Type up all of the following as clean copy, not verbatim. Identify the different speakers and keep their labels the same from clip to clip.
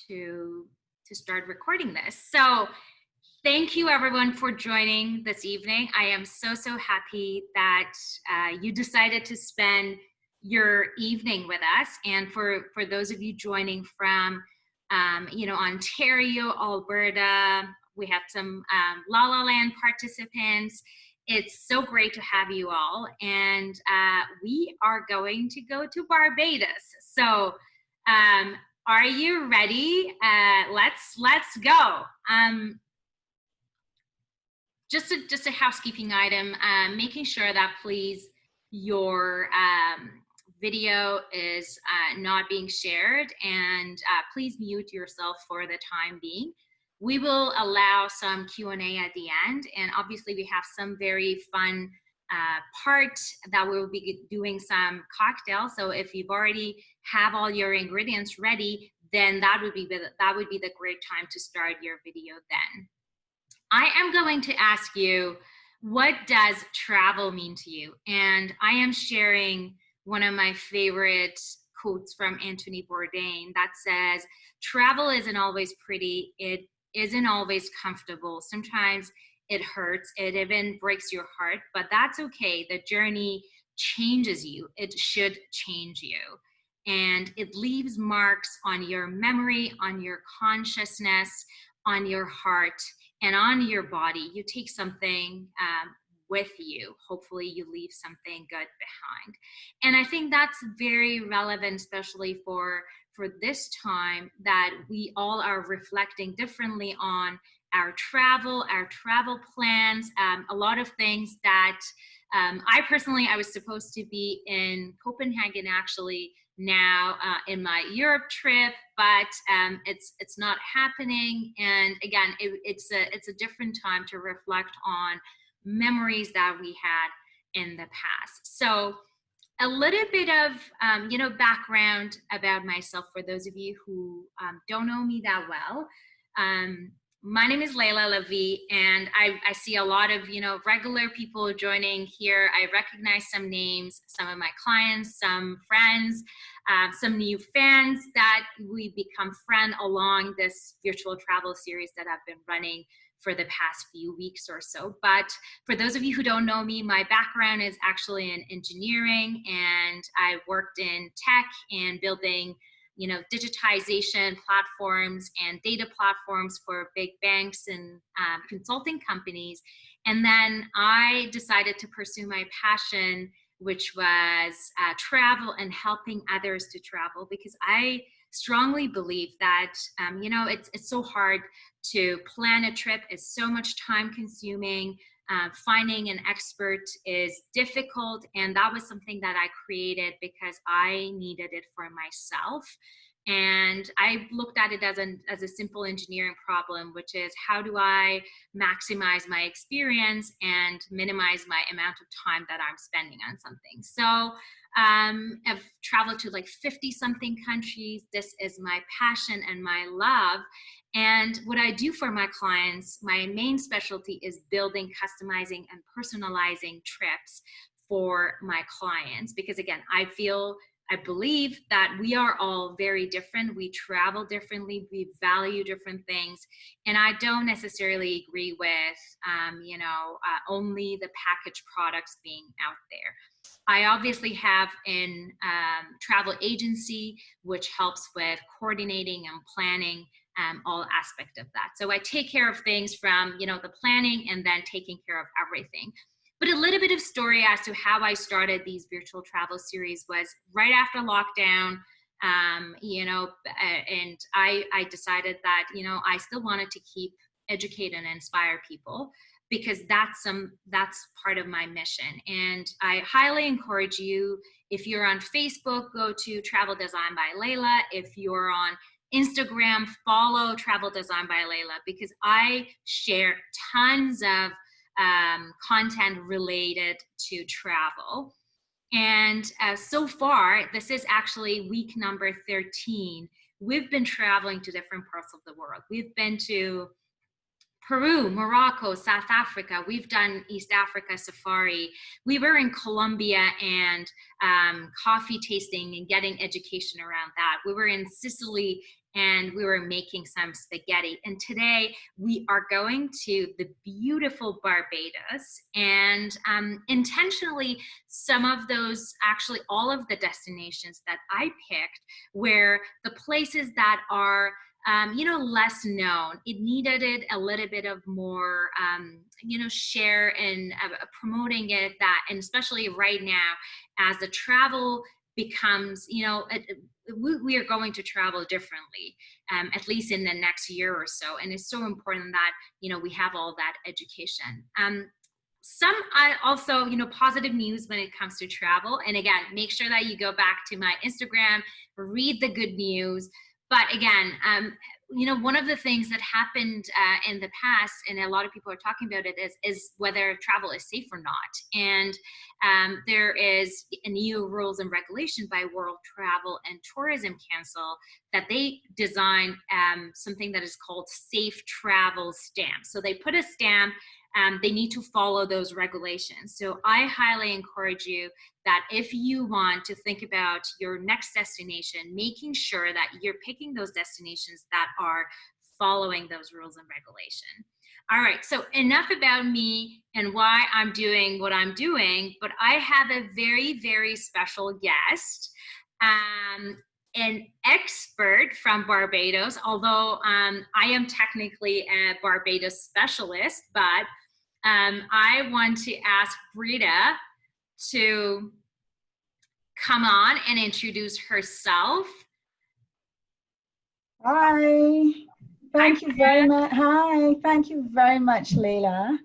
Speaker 1: to start recording this. So thank you everyone for joining this evening. I am so happy that you decided to spend your evening with us. And for those of you joining from Ontario, Alberta, we have some La La Land participants. It's so great to have you all. And we are going to go to Barbados. So are you ready? Let's go. Just a housekeeping item, making sure that please your video is not being shared, and please mute yourself for the time being. We will allow some Q&A at the end, and obviously we have some very fun part that we'll be doing some cocktails. So if you've already have all your ingredients ready, then that would be the great time to start your video then. I am going to ask you, what does travel mean to you? And I am sharing one of my favorite quotes from Anthony Bourdain that says, travel isn't always pretty, it isn't always comfortable. Sometimes it hurts, it even breaks your heart, but that's okay. The journey changes you. It should change you. And it leaves marks on your memory, on your consciousness, on your heart, and on your body. You take something with you. Hopefully you leave something good behind. And I think that's very relevant, especially for this time that we all are reflecting differently on our travel plans, a lot of things that I was supposed to be in Copenhagen actually now in my Europe trip, but it's not happening. And again, it's a different time to reflect on memories that we had in the past. So a little bit of background about myself for those of you who don't know me that well. My name is Leila Levy, and I see a lot of regular people joining here. I recognize some names, some of my clients, some friends, some new fans that we become friends along this virtual travel series that I've been running for the past few weeks or so. But for those of you who don't know me, my background is actually in engineering, and I worked in tech and building digitization platforms and data platforms for big banks and consulting companies. And then I decided to pursue my passion, which was travel and helping others to travel, because I strongly believe that it's so hard to plan a trip. It's so much time consuming. Finding an expert is difficult, and that was something that I created because I needed it for myself. And I looked at it as a simple engineering problem, which is, how do I maximize my experience and minimize my amount of time that I'm spending on something? So I've traveled to like 50 something countries. This is my passion and my love. And what I do for my clients, my main specialty is building, customizing, and personalizing trips for my clients. Because again, I believe that we are all very different. We travel differently. We value different things. And I don't necessarily agree with, only the packaged products being out there. I obviously have a travel agency, which helps with coordinating and planning all aspects of that. So I take care of things from, the planning and then taking care of everything. But a little bit of story as to how I started these virtual travel series was right after lockdown, and I decided that, I still wanted to keep educate and inspire people, because that's part of my mission. And I highly encourage you, if you're on Facebook, go to Travel Design by Leila. If you're on Instagram, follow Travel Design by Leila, because I share tons of content related to travel. And so far, this is actually week number 13. We've been traveling to different parts of the world. We've been to Peru, Morocco, South Africa. We've done East Africa safari. We were in Colombia and coffee tasting and getting education around that. We were in Sicily and we were making some spaghetti. And today we are going to the beautiful Barbados, and intentionally some of those, actually all of the destinations that I picked, where the places that are less known, it needed it a little bit of more, share and promoting it, that, and especially right now as the travel becomes, we are going to travel differently, at least in the next year or so. And it's so important that, we have all that education. Some also, positive news when it comes to travel. And again, make sure that you go back to my Instagram, read the good news. But again, one of the things that happened in the past, and a lot of people are talking about it, is whether travel is safe or not. And there is a new rules and regulation by World Travel and Tourism Council that they designed something that is called Safe Travel Stamp. So they put a stamp. They need to follow those regulations. So I highly encourage you that if you want to think about your next destination, making sure that you're picking those destinations that are following those rules and regulation. All right, so enough about me and why I'm doing what I'm doing, but I have a very, very special guest, an expert from Barbados, although I am technically a Barbados specialist, but I want to ask Brita to come on and introduce herself.
Speaker 2: Hi, thank you very much. Hi, thank you very much, Leila.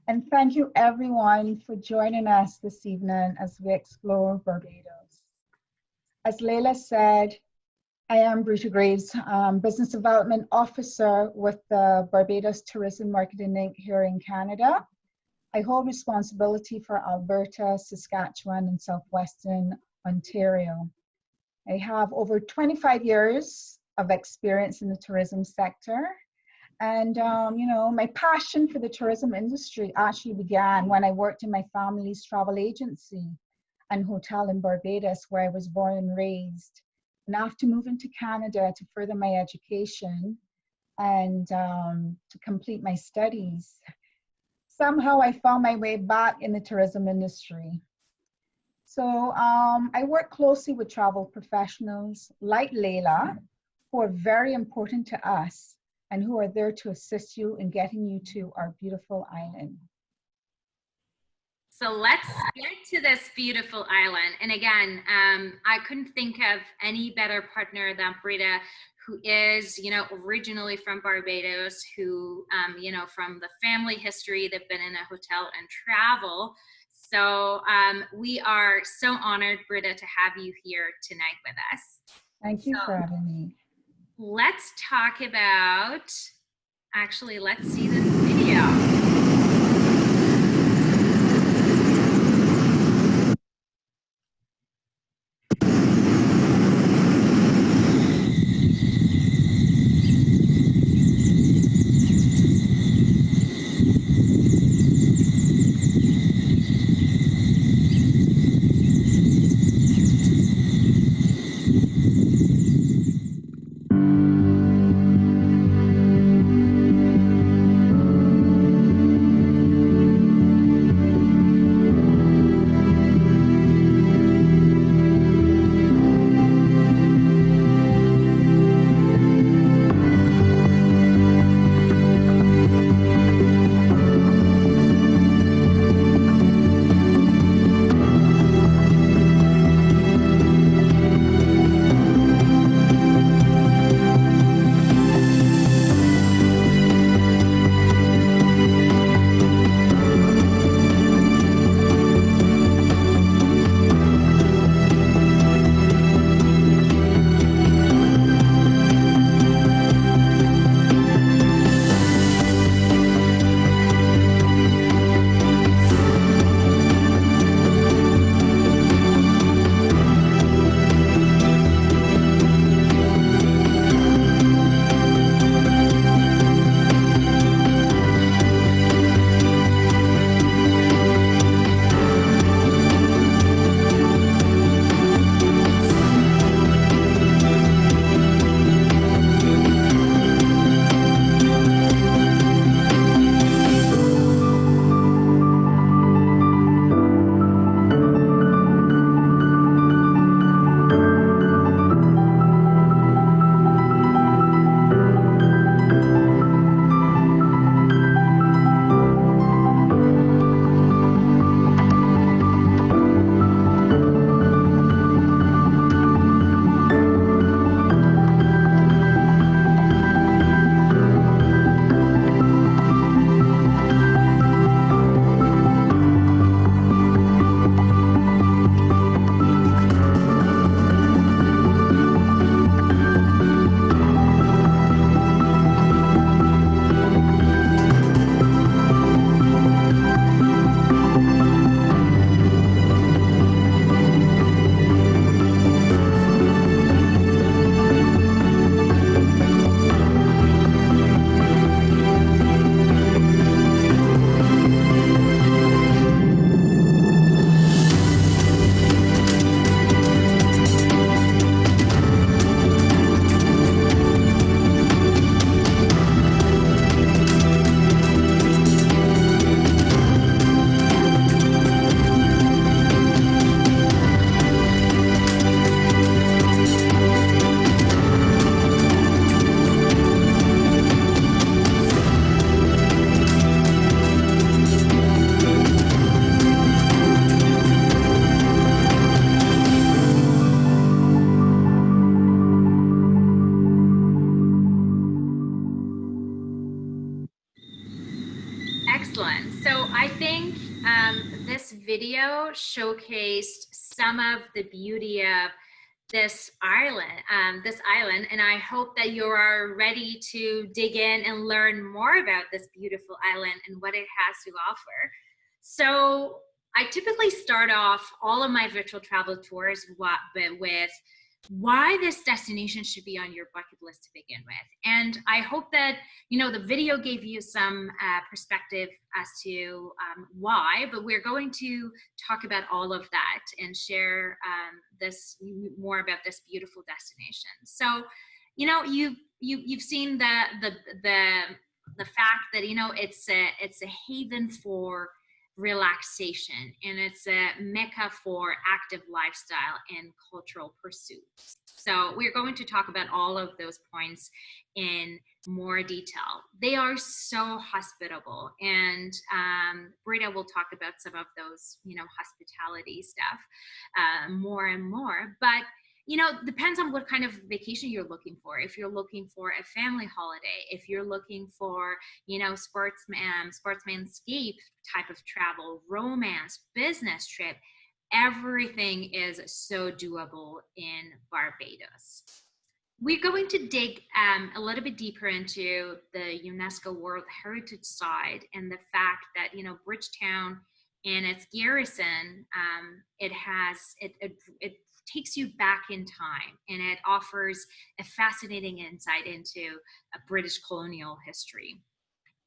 Speaker 2: And thank you everyone for joining us this evening as we explore Barbados. As Leila said, I am Brita Graves, Business Development Officer with the Barbados Tourism Marketing Inc. here in Canada. I hold responsibility for Alberta, Saskatchewan, and Southwestern Ontario. I have over 25 years of experience in the tourism sector. And, my passion for the tourism industry actually began when I worked in my family's travel agency and hotel in Barbados, where I was born and raised. And after moving to Canada to further my education and to complete my studies, somehow I found my way back in the tourism industry. So I work closely with travel professionals like Leila, who are very important to us and who are there to assist you in getting you to our beautiful island.
Speaker 1: So let's get to this beautiful island. And again, I couldn't think of any better partner than Brita, who is, originally from Barbados, who, from the family history, they've been in a hotel and travel. So we are so honored, Brita, to have you here tonight with us.
Speaker 2: Thank you for having me.
Speaker 1: Let's talk about, actually, let's see this video. I think this video showcased some of the beauty of this island, and I hope that you are ready to dig in and learn more about this beautiful island and what it has to offer. So I typically start off all of my virtual travel tours with why this destination should be on your bucket list to begin with. And I hope that, the video gave you some perspective as to why, but we're going to talk about all of that and share more about this beautiful destination. So, you've seen the fact that, it's a haven for relaxation, and it's a mecca for active lifestyle and cultural pursuits. So we're going to talk about all of those points in more detail. They are so hospitable, and Brita will talk about some of those, hospitality stuff more and more. But depends on what kind of vacation you're looking for. If you're looking for a family holiday, if you're looking for, sportsmanscape type of travel, romance, business trip, everything is so doable in Barbados. We're going to dig a little bit deeper into the UNESCO World Heritage side and the fact that, Bridgetown and its garrison, it takes you back in time, and it offers a fascinating insight into a British colonial history.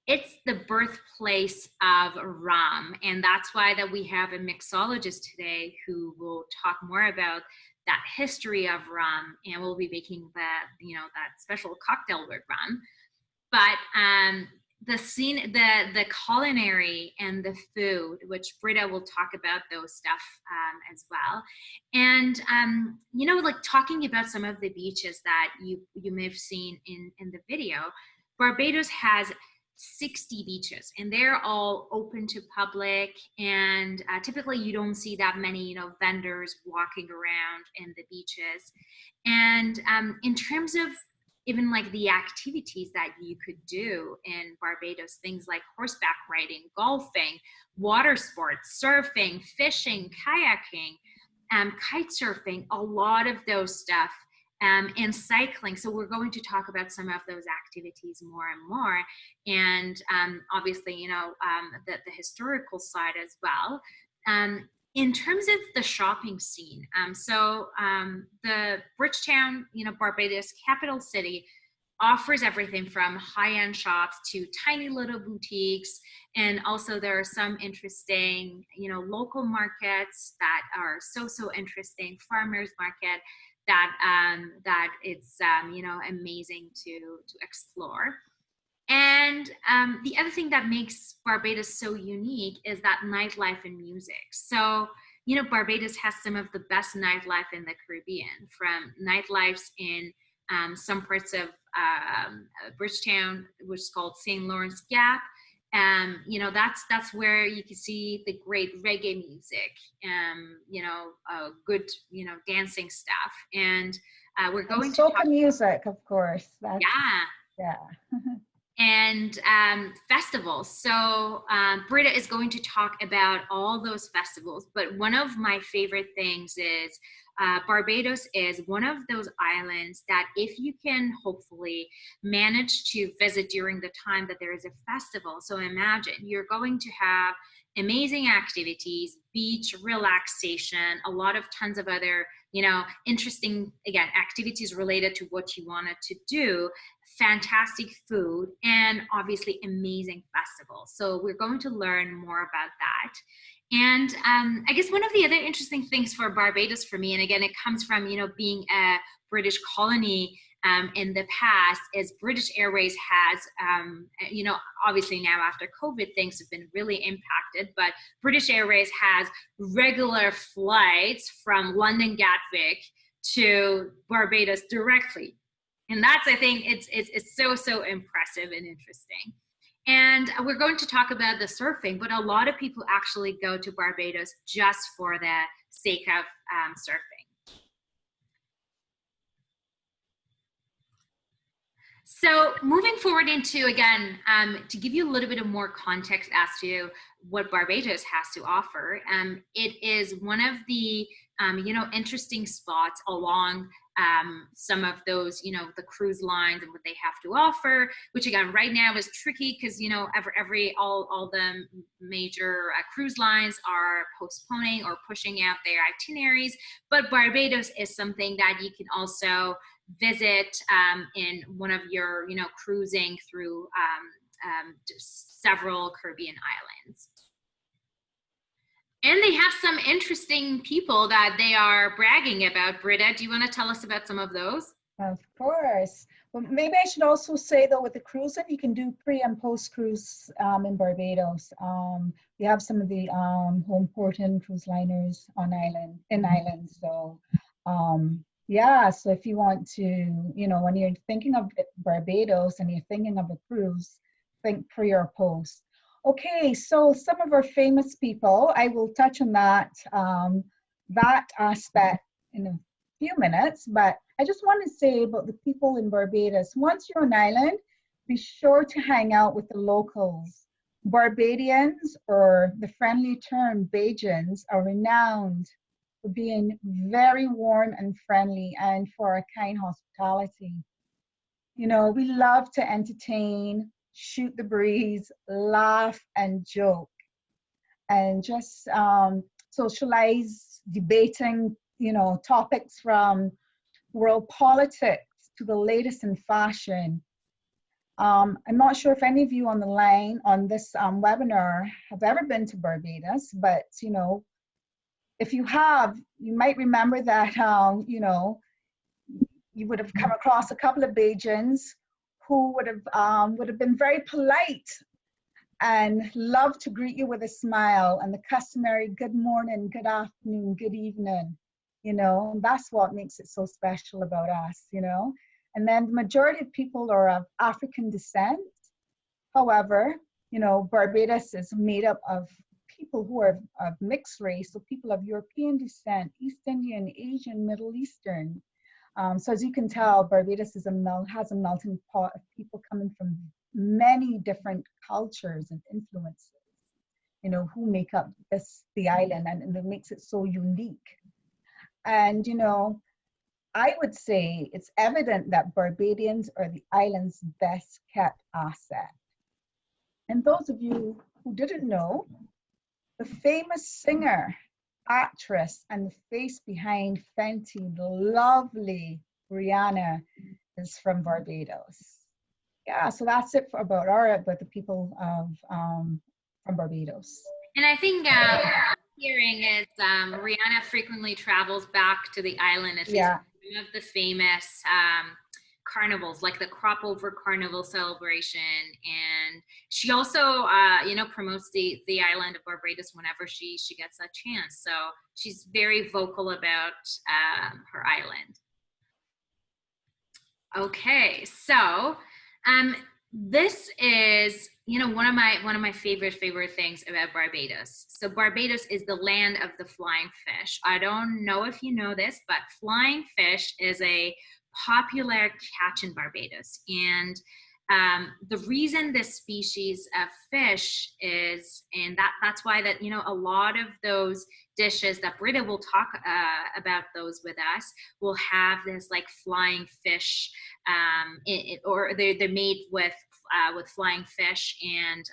Speaker 1: It's the birthplace of rum, and that's why that we have a mixologist today who will talk more about that history of rum, and we'll be making that special cocktail with rum. But the culinary and the food, which Britta will talk about those stuff as well. And, talking about some of the beaches that you may have seen in the video, Barbados has 60 beaches, and they're all open to public, and typically you don't see that many vendors walking around in the beaches. And in terms of even like the activities that you could do in Barbados, things like horseback riding, golfing, water sports, surfing, fishing, kayaking, kite surfing, a lot of those stuff, and cycling. So we're going to talk about some of those activities more and more, and obviously, the historical side as well. In terms of the shopping scene, the Bridgetown, Barbados capital city, offers everything from high-end shops to tiny little boutiques, and also there are some interesting, local markets that are so interesting. Farmers market that it's amazing to explore. And the other thing that makes Barbados so unique is that nightlife and music. So, Barbados has some of the best nightlife in the Caribbean, from nightlifes in some parts of Bridgetown, which is called St. Lawrence Gap. That's where you can see the great reggae music, good, dancing stuff. And we're going to
Speaker 2: soca music, of course.
Speaker 1: Yeah. And festivals. So Britta is going to talk about all those festivals, but one of my favorite things is Barbados is one of those islands that if you can hopefully manage to visit during the time that there is a festival. So imagine you're going to have amazing activities, beach relaxation, tons of other, interesting, again, activities related to what you wanted to do, fantastic food, and obviously amazing festivals. So we're going to learn more about that. And I guess one of the other interesting things for Barbados for me, and again, it comes from, being a British colony in the past, is British Airways has, obviously now after COVID, things have been really impacted, but British Airways has regular flights from London Gatwick to Barbados directly. And that's, I think, it's so impressive and interesting. And we're going to talk about the surfing, but a lot of people actually go to Barbados just for the sake of surfing. So moving forward into, again, to give you a little bit of more context as to what Barbados has to offer, it is one of the, interesting spots along some of those, the cruise lines and what they have to offer, which again, right now is tricky because, all the major cruise lines are postponing or pushing out their itineraries. But Barbados is something that you can also visit in one of your, cruising through several Caribbean islands. And they have some interesting people that they are bragging about. Britta, do you want to tell us about some of those?
Speaker 2: Of course. Well, maybe I should also say though, with the cruising, you can do pre and post cruise in Barbados. We have some of the home port and cruise liners on island. So yeah, so if you want to, when you're thinking of Barbados and you're thinking of a cruise, think pre or post. Okay, so some of our famous people, I will touch on that aspect in a few minutes, but I just want to say about the people in Barbados. Once you're on island, be sure to hang out with the locals. Barbadians, or the friendly term Bajans, are renowned for being very warm and friendly and for a kind hospitality. We love to entertain, shoot the breeze, laugh and joke, and just socialize, debating, topics from world politics to the latest in fashion. I'm not sure if any of you on the line on this webinar have ever been to Barbados, but if you have, you might remember that you would have come across a couple of Bajans who would have been very polite and love to greet you with a smile and the customary good morning, good afternoon, good evening. That's what makes it so special about us. And then the majority of people are of African descent. However, Barbados is made up of people who are of mixed race, so people of European descent, East Indian, Asian, Middle Eastern. So as you can tell, Barbados has a melting pot of people coming from many different cultures and influences, who make up the island, and it makes it so unique. And, I would say it's evident that Barbadians are the island's best kept asset. And those of you who didn't know, the famous singer, actress, and the face behind Fenty, the lovely Rihanna, is from Barbados. Yeah, so that's it about the people from Barbados.
Speaker 1: And I think hearing is Rihanna frequently travels back to the island. At least one of the famous carnivals, like the Crop Over Carnival celebration, and she also promotes the island of Barbados whenever she gets a chance. So she's very vocal about her island. Okay, so this is one of my favorite things about Barbados. So Barbados is the land of the flying fish. I don't know if you know this, but flying fish is a popular catch in Barbados. And the reason this species of fish is, and that's why that, a lot of those dishes that Britta will talk about those with us will have this like flying fish, or they're made with flying fish and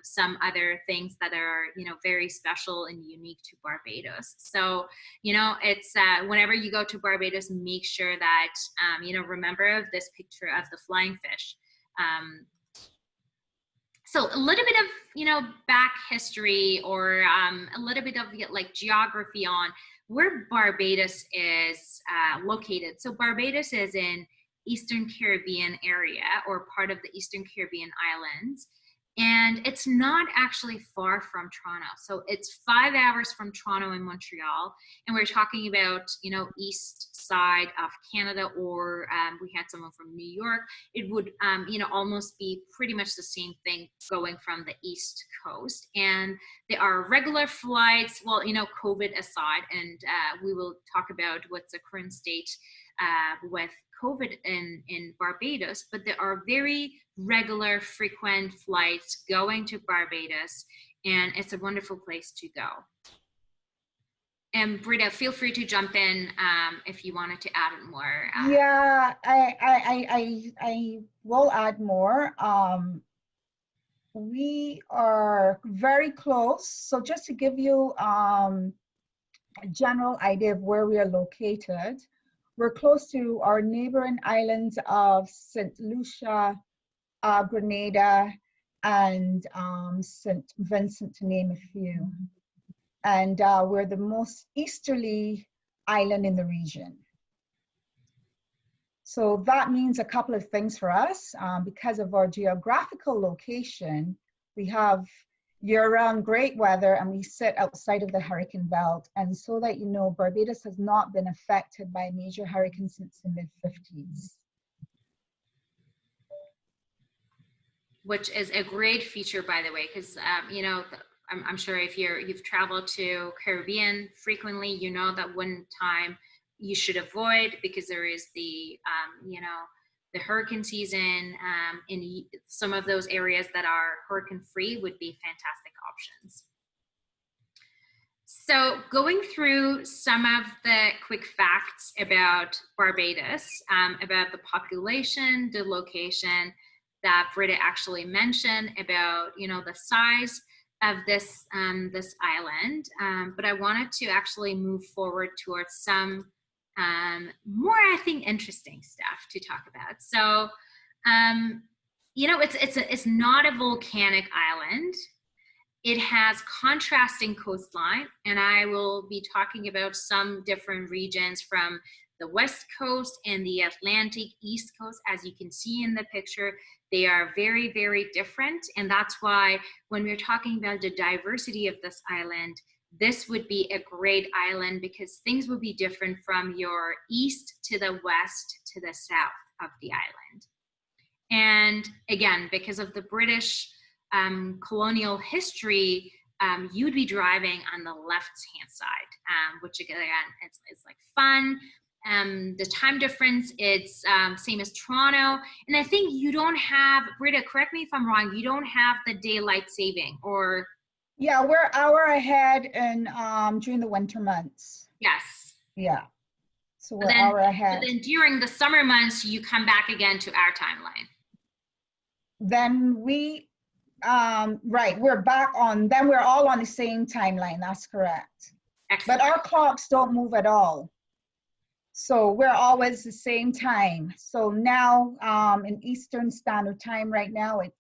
Speaker 1: some other things that are, very special and unique to Barbados. So, it's whenever you go to Barbados, make sure that, remember this picture of the flying fish. So a little bit of, back history, or a little bit of like geography on where Barbados is located. So Barbados is in Eastern Caribbean area, or part of the Eastern Caribbean islands. And it's not actually far from Toronto. So it's 5 hours from Toronto and Montreal. And we're talking about, east side of Canada, or we had someone from New York. It would, almost be pretty much the same thing going from the East Coast. And there are regular flights, well, COVID aside, and we will talk about what's the current state with COVID in Barbados, but there are very regular, frequent flights going to Barbados, and it's a wonderful place to go. And Britta, feel free to jump in if you wanted to add more.
Speaker 2: Yeah, I will add more. We are very close. So just to give you a general idea of where we are located, we're close to our neighboring islands of St. Lucia, Grenada, and St. Vincent, to name a few. And we're the most easterly island in the region. So that means a couple of things for us. Because of our geographical location, we have year-round great weather and we sit outside of the hurricane belt. And so that you know, Barbados has not been affected by a major hurricane since the mid-50s.
Speaker 1: Which is a great feature, by the way, because you know, I'm sure if you've traveled to Caribbean frequently, you know that one time you should avoid, because there is the you know, the hurricane season in some of those areas that are hurricane free would be fantastic options. So going through some of the quick facts about Barbados, about the population, the location that Britta actually mentioned, about, you know, the size of this this island, but I wanted to actually move forward towards some more, I think, interesting stuff to talk about. So, you know, it's not a volcanic island. It has contrasting coastline, and I will be talking about some different regions from the West Coast and the Atlantic East Coast. As you can see in the picture, they are very, very different. And that's why when we're talking about the diversity of this island, this would be a great island, because things would be different from your east to the west to the south of the island. And again, because of the British colonial history, you'd be driving on the left-hand side, which again, it's like fun. The time difference, it's same as Toronto. And I think you don't have, Britta, correct me if I'm wrong, you don't have the daylight saving, or?
Speaker 2: Yeah, we're an hour ahead in during the winter months.
Speaker 1: Yes.
Speaker 2: Yeah. So we're an hour ahead.
Speaker 1: But then during the summer months, you come back again to our timeline.
Speaker 2: Then we, right, we're back on, then we're all on the same timeline. That's correct.
Speaker 1: Excellent.
Speaker 2: But our clocks don't move at all. So we're always the same time. So now in Eastern Standard Time right now, it's,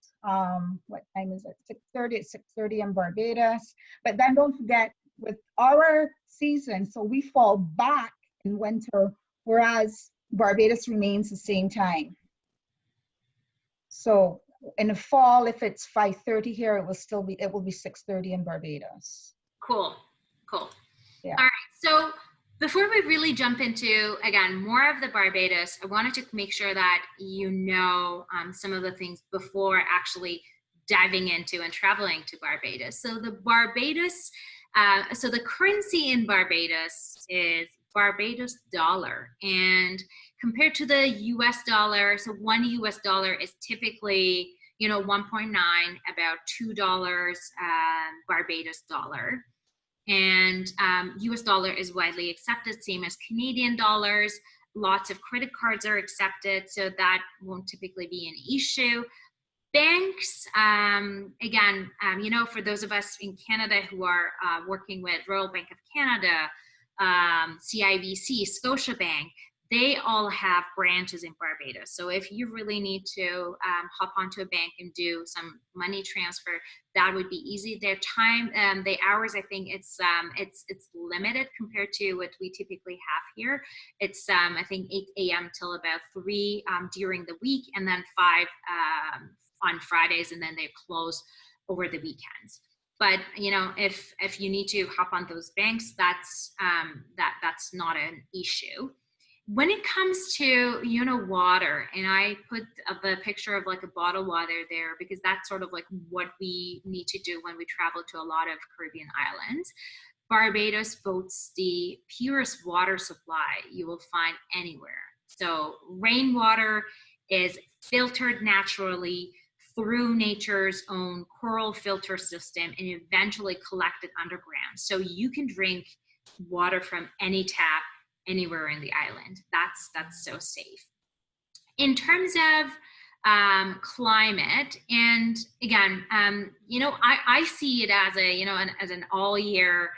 Speaker 2: what time is it? 6:30, it's 6:30 in Barbados. But then don't forget, with our season, so we fall back in winter, whereas Barbados remains the same time. So in the fall, if it's 5:30 here, it will be 6:30 in Barbados.
Speaker 1: Cool, cool.
Speaker 2: Yeah.
Speaker 1: All right, so before we really jump into, again, more of the Barbados, I wanted to make sure that you know some of the things before actually diving into and traveling to Barbados. So the Barbados, so the currency in Barbados is Barbados dollar. And compared to the US dollar, so one US dollar is typically, you know, 1.9, about $2 Barbados dollar. And US dollar is widely accepted, same as Canadian dollars. Lots of credit cards are accepted, so that won't typically be an issue. Banks, again, you know, for those of us in Canada who are working with Royal Bank of Canada, CIBC, Scotiabank, they all have branches in Barbados. So if you really need to hop onto a bank and do some money transfer, that would be easy. Their time, the hours, I think it's limited compared to what we typically have here. It's I think 8 a.m. till about 3 during the week, and then 5 on Fridays, and then they close over the weekends. But you know, if you need to hop on those banks, that's not an issue. When it comes to, you know, water, and I put the picture of like a bottled water there because that's sort of like what we need to do when we travel to a lot of Caribbean islands. Barbados boasts the purest water supply you will find anywhere. So rainwater is filtered naturally through nature's own coral filter system and eventually collected underground. So you can drink water from any tap anywhere in the island. That's so safe. In terms of climate, and again, I see it as a, as an all year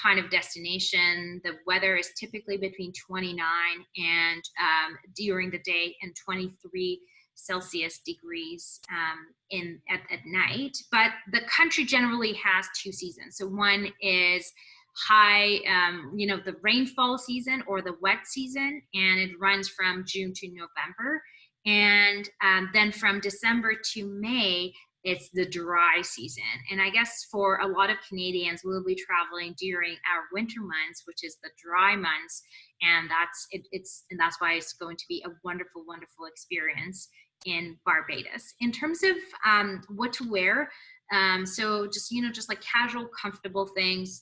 Speaker 1: kind of destination. The weather is typically between 29 and during the day and 23 Celsius degrees at night. But the country generally has two seasons. So one is high, the rainfall season or the wet season, and it runs from June to November. And then from December to May, it's the dry season. And I guess for a lot of Canadians, we'll be traveling during our winter months, which is the dry months. And that's why it's going to be a wonderful, wonderful experience in Barbados. In terms of what to wear, so just like casual, comfortable things.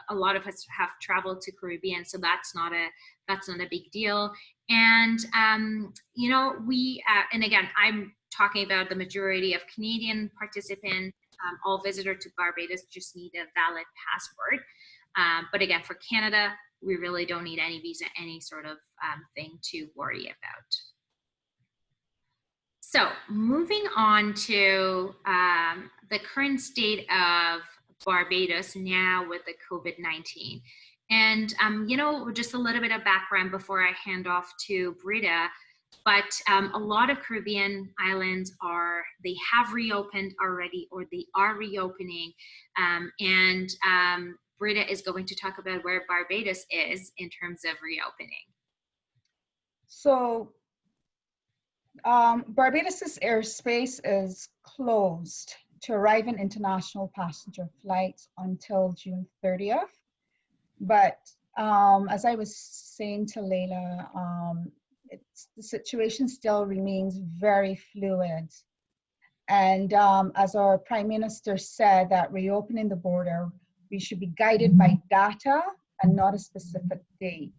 Speaker 1: A lot of us have traveled to Caribbean, so that's not a big deal. And and again, I'm talking about the majority of Canadian participants. All visitors to Barbados just need a valid passport. But again, for Canada, we really don't need any visa, any sort of thing to worry about. So moving on to the current state of Barbados now with the COVID-19. And, just a little bit of background before I hand off to Brita, but a lot of Caribbean islands they have reopened already, or they are reopening. And Brita is going to talk about where Barbados is in terms of reopening.
Speaker 2: So Barbados's airspace is closed to arriving international passenger flights until June 30th. But as I was saying to Leila, the situation still remains very fluid. And as our Prime Minister said, that reopening the border, we should be guided by data and not a specific date.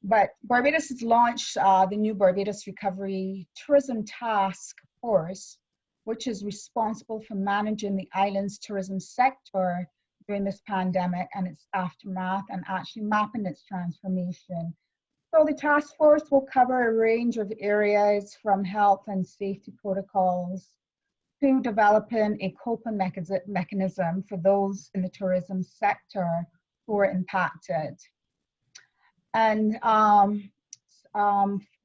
Speaker 2: But Barbados has launched the new Barbados Recovery Tourism Task Force, which is responsible for managing the island's tourism sector during this pandemic and its aftermath, and actually mapping its transformation. So the task force will cover a range of areas, from health and safety protocols to developing a coping mechanism for those in the tourism sector who are impacted. And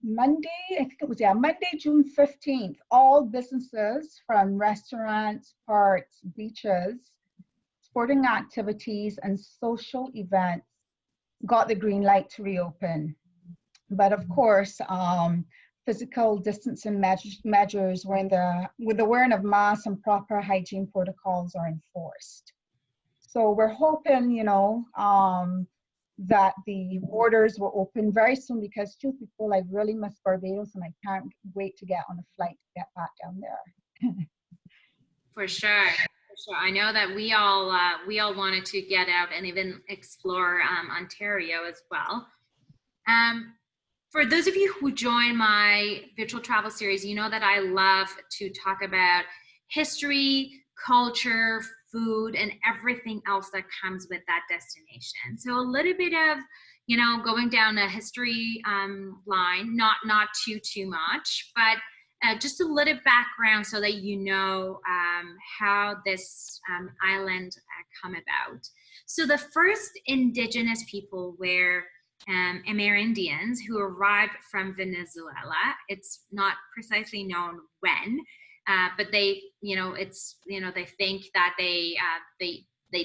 Speaker 2: Monday, June 15th, all businesses from restaurants, parks, beaches, sporting activities, and social events got the green light to reopen. But of course, physical distancing measures with the wearing of masks and proper hygiene protocols are enforced. So we're hoping, that the borders will open very soon, because truth be told, I really miss Barbados and I can't wait to get on a flight to get back down there.
Speaker 1: For sure. I know that we all wanted to get out and even explore Ontario as well. For those of you who join my virtual travel series, you know that I love to talk about history, culture, food, and everything else that comes with that destination. So a little bit of, going down a history line, not too much, but just a little background so that you know how this island come about. So the first indigenous people were Amerindians, who arrived from Venezuela. It's not precisely known when, but they think that they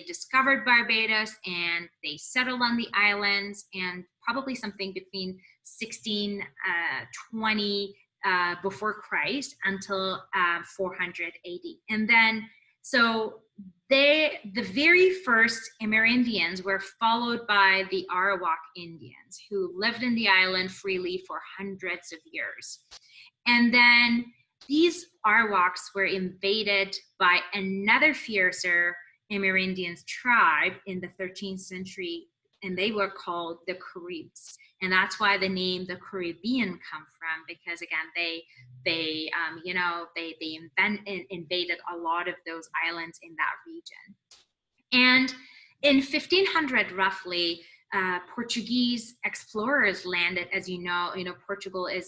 Speaker 1: discovered Barbados and they settled on the islands, and probably something between 1620 before Christ until 400 AD. And then, so the very first Amerindians were followed by the Arawak Indians, who lived in the island freely for hundreds of years. And then these Arawaks were invaded by another fiercer Amerindians tribe in the 13th century and they were called the Caribs. And that's why the name the Caribbean come from, because again, they invaded a lot of those islands in that region. And in 1500, roughly, Portuguese explorers landed. As you know, Portugal and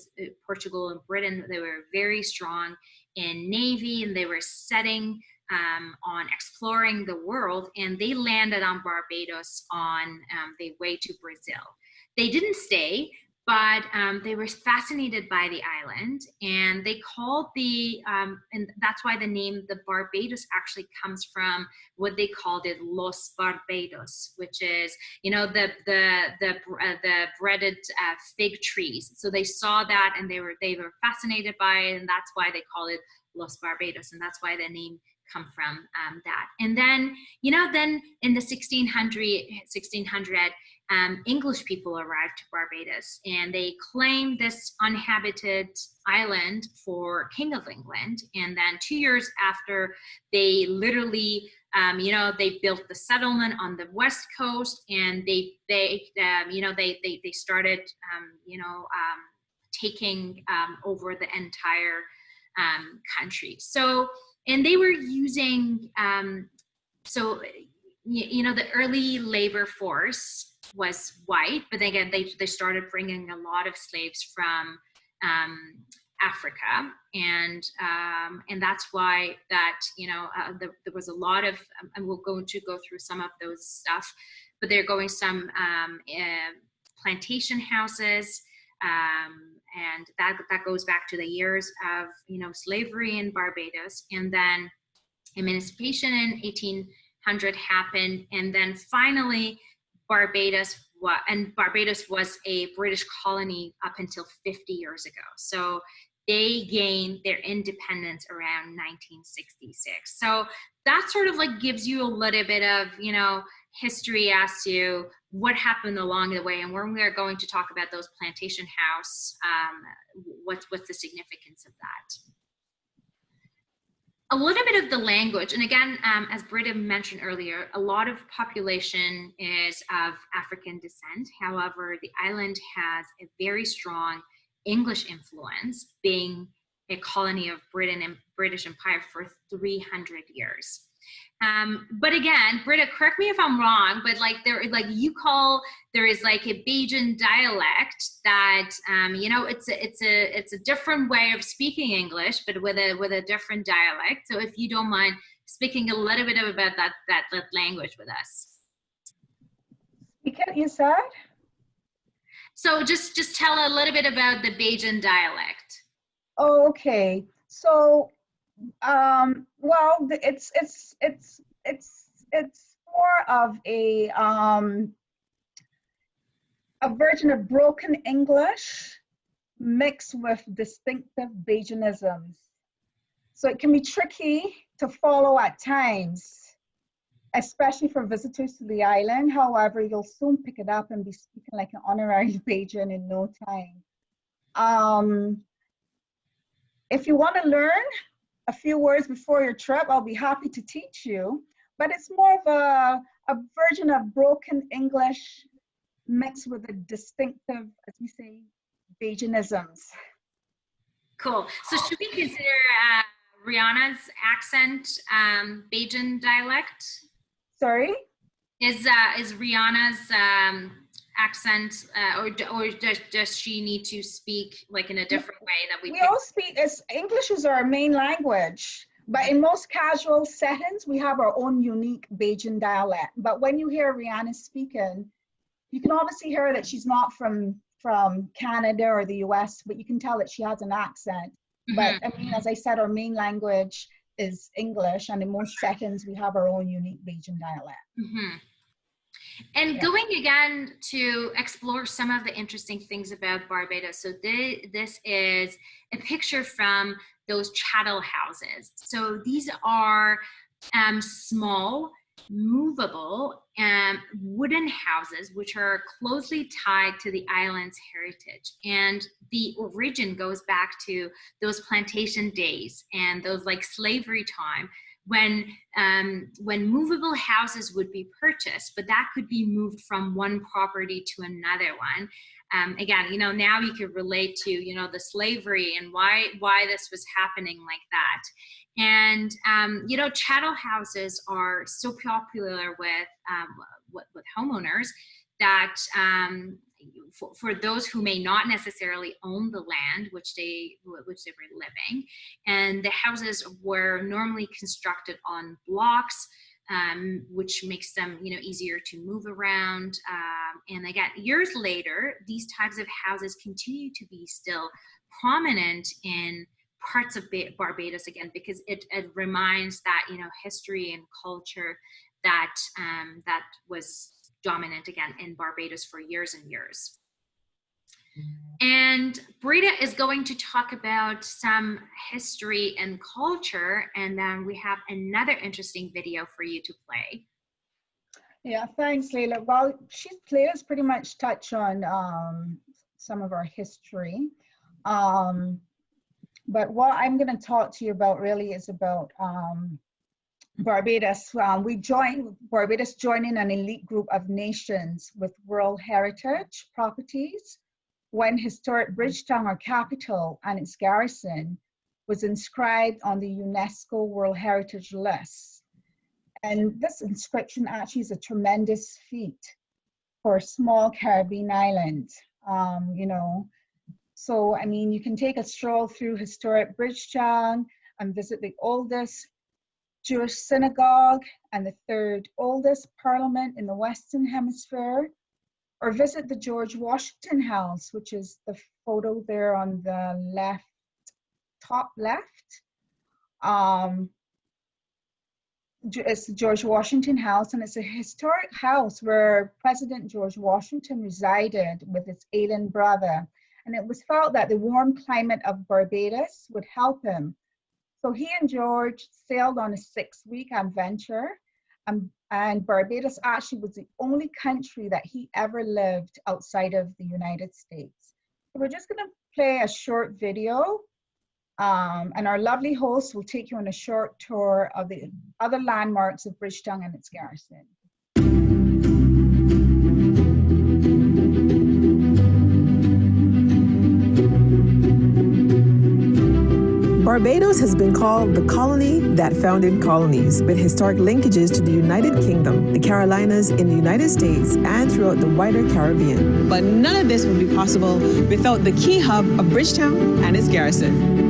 Speaker 1: Britain. They were very strong in navy, and they were setting on exploring the world. And they landed on Barbados on their way to Brazil. They didn't stay, but they were fascinated by the island, and they called and that's why the name the Barbados actually comes from what they called it, Los Barbados, which is the breaded fig trees. So they saw that, and they were fascinated by it, and that's why they call it Los Barbados, and that's why the name come from that. And then then in the 1600 English people arrived to Barbados, and they claimed this uninhabited island for King of England. And then 2 years after, they literally, they built the settlement on the west coast, and they started, taking over the entire country. So, and they were using, the early labor force was white, but again, they started bringing a lot of slaves from Africa, and that's why that there was a lot of, and we'll go through some of those stuff, but they're going some plantation houses, and that goes back to the years of slavery in Barbados, and then emancipation in 1800 happened, and then finally Barbados was a British colony up until 50 years ago. So they gained their independence around 1966. So that sort of like gives you a little bit of, history as to what happened along the way. And when we're going to talk about those plantation house, what's the significance of that? A little bit of the language, and again, as Britta mentioned earlier, a lot of population is of African descent. However, the island has a very strong English influence, being a colony of Britain and British Empire for 300 years. But again, Britta, correct me if I'm wrong, but there is a Bajan dialect that it's a different way of speaking English, but with a different dialect. So if you don't mind speaking a little bit about that language with us.
Speaker 2: You said?
Speaker 1: So just tell a little bit about the Bajan dialect.
Speaker 2: Oh, okay. So well, it's more of a version of broken English mixed with distinctive Bajanisms. So it can be tricky to follow at times, especially for visitors to the island. However, you'll soon pick it up and be speaking like an honorary Bajan in no time. If you want to learn a few words before your trip, I'll be happy to teach you. But it's more of a version of broken English mixed with a distinctive, as we say, Bajanisms.
Speaker 1: Cool. So should we consider Rihanna's accent Bajan dialect?
Speaker 2: Sorry?
Speaker 1: Is Rihanna's accent, or does she need to speak like in a different way that we
Speaker 2: all speak? English is our main language, but in most casual settings, we have our own unique Bajan dialect. But when you hear Rihanna speaking, you can obviously hear that she's not from Canada or the US, but you can tell that she has an accent. Mm-hmm. But I mean, as I said, our main language is English, and in most settings, we have our own unique Bajan dialect.
Speaker 1: Mm-hmm. And going again to explore some of the interesting things about Barbados. So this is a picture from those chattel houses. So these are small, movable wooden houses, which are closely tied to the island's heritage. And the origin goes back to those plantation days and those like slavery time, when movable houses would be purchased, but that could be moved from one property to another one. Again, you know, now you could relate to, you know, the slavery and why this was happening like that. And you know, chattel houses are so popular with homeowners that for those who may not necessarily own the land which they were living, and the houses were normally constructed on blocks, which makes them, you know, easier to move around. And again, years later, these types of houses continue to be still prominent in parts of Barbados, again, because it reminds that, you know, history and culture that that was dominant again in Barbados for years and years. And Brita is going to talk about some history and culture, and then we have another interesting video for you to play.
Speaker 2: Yeah, thanks, Leila. Well, Leila's pretty much touched on some of our history. But what I'm going to talk to you about really is about Barbados. Barbados joining an elite group of nations with World Heritage properties when historic Bridgetown, our capital, and its garrison was inscribed on the UNESCO World Heritage List. And this inscription actually is a tremendous feat for a small Caribbean island, you know. So, I mean, you can take a stroll through historic Bridgetown and visit the oldest Jewish synagogue and the third oldest parliament in the Western Hemisphere, or visit the George Washington House, which is the photo there on the left, top left. It's the George Washington House, and it's a historic house where President George Washington resided with his ailing brother. And it was felt that the warm climate of Barbados would help him. So he and George sailed on a 6-week adventure, and Barbados actually was the only country that he ever lived outside of the United States. So we're just gonna play a short video, and our lovely host will take you on a short tour of the other landmarks of Bridgetown and its garrison.
Speaker 3: Barbados has been called the colony that founded colonies, with historic linkages to the United Kingdom, the Carolinas in the United States, and throughout the wider Caribbean. But none of this would be possible without the key hub of Bridgetown and its garrison.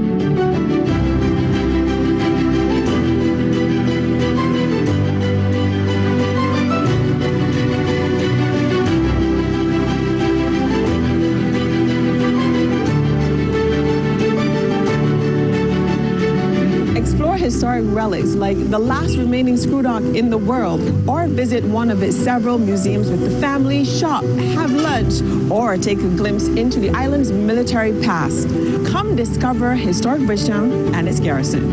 Speaker 3: Historic relics like the last remaining screw dock in the world, or visit one of its several museums with the family, shop, have lunch, or take a glimpse into the island's military past. Come discover historic Bridgetown and its garrison.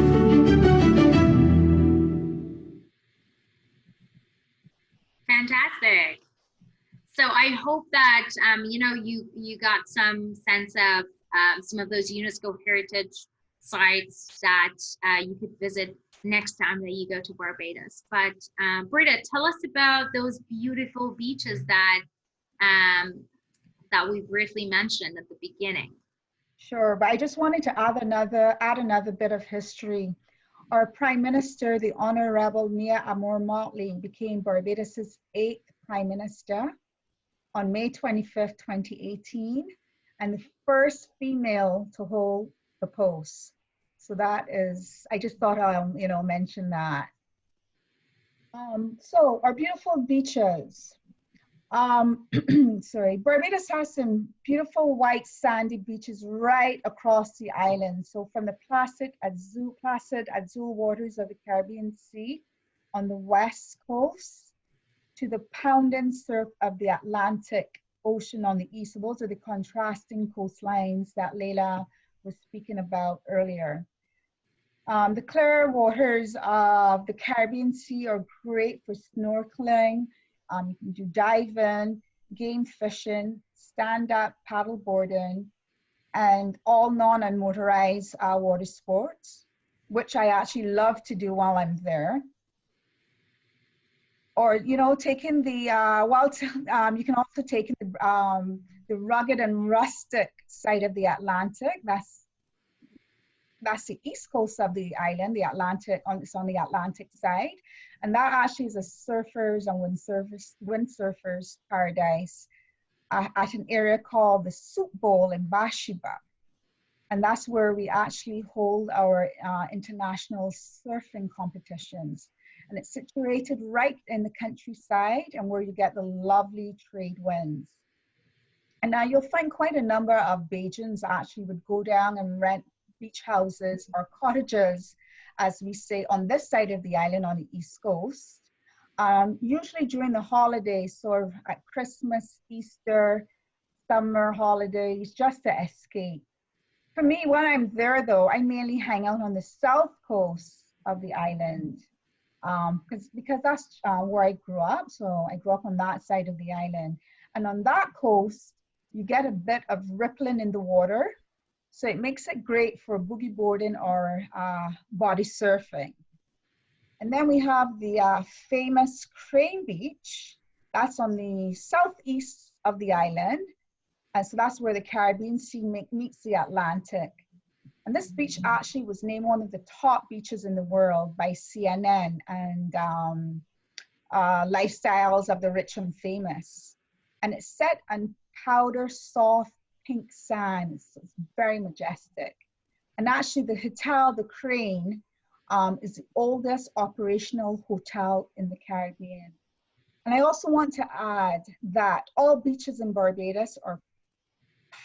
Speaker 1: Fantastic. So I hope that you know, you got some sense of some of those UNESCO heritage sites that you could visit next time that you go to Barbados. But Brita, tell us about those beautiful beaches that that we briefly mentioned at the beginning.
Speaker 2: Sure, but I just wanted to add another bit of history. Our Prime Minister, the Honorable Mia Amor Motley, became Barbados's 8th Prime Minister on May 25th, 2018, and the first female to hold the post. So that is, I just thought I'll, you know, mention that. So our beautiful beaches. Sorry, Barbados has some beautiful white sandy beaches right across the island. So from the placid azul waters of the Caribbean Sea on the west coast to the pounding surf of the Atlantic Ocean on the east. So those are the contrasting coastlines that Leila was speaking about earlier. The clear waters of the Caribbean Sea are great for snorkeling. You can do diving, game fishing, stand-up paddle boarding, and all non-unmotorized water sports. which I actually love to do while I'm there. Or, you know, taking the, you can also take the rugged and rustic side of the Atlantic. That's the east coast of the island, the Atlantic, it's on the Atlantic side. And that actually is a surfers and windsurfers paradise at an area called the Soup Bowl in Bathsheba. And that's where we actually hold our international surfing competitions. And it's situated right in the countryside and where you get the lovely trade winds. And now you'll find quite a number of Bajans actually would go down and rent beach houses or cottages, as we say, on this side of the island on the East Coast. Usually during the holidays, sort of at Christmas, Easter, summer holidays, just to escape. For me, when I'm there though, I mainly hang out on the south coast of the island because that's where I grew up. So I grew up on that side of the island. And on that coast, you get a bit of rippling in the water. So it makes it great for boogie boarding or body surfing. And then we have the famous Crane Beach. That's on the southeast of the island. And so that's where the Caribbean Sea meets the Atlantic. And this beach actually was named one of the top beaches in the world by CNN and Lifestyles of the Rich and Famous. And it's set on powder soft pink sand. It's very majestic. And actually the hotel, the Crane, is the oldest operational hotel in the Caribbean. And I also want to add that all beaches in Barbados are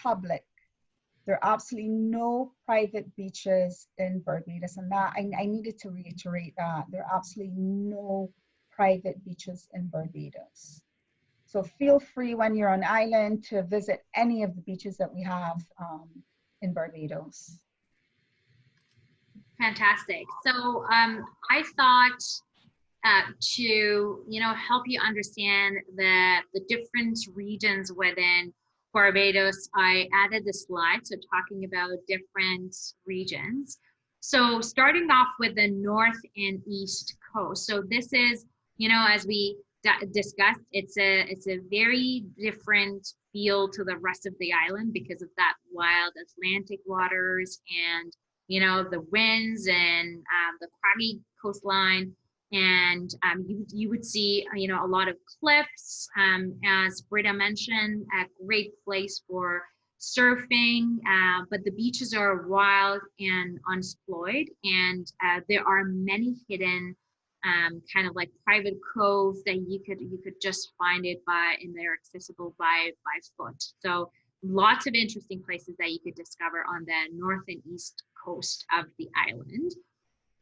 Speaker 2: public. There are absolutely no private beaches in Barbados, and that I needed to reiterate that. There are absolutely no private beaches in Barbados. So feel free when you're on island to visit any of the beaches that we have in Barbados.
Speaker 1: Fantastic. So I thought to help you understand the different regions within Barbados, I added the slide, so talking about different regions. So starting off with the north and east coast. So this is, as we discussed, it's a very different feel to the rest of the island because of that wild Atlantic waters and the winds and the craggy coastline. And you would see, a lot of cliffs, as Britta mentioned, a great place for surfing, but the beaches are wild and unexplored, and there are many hidden kind of like private coves that you could just find it and they're accessible by foot. So lots of interesting places that you could discover on the north and east coast of the island.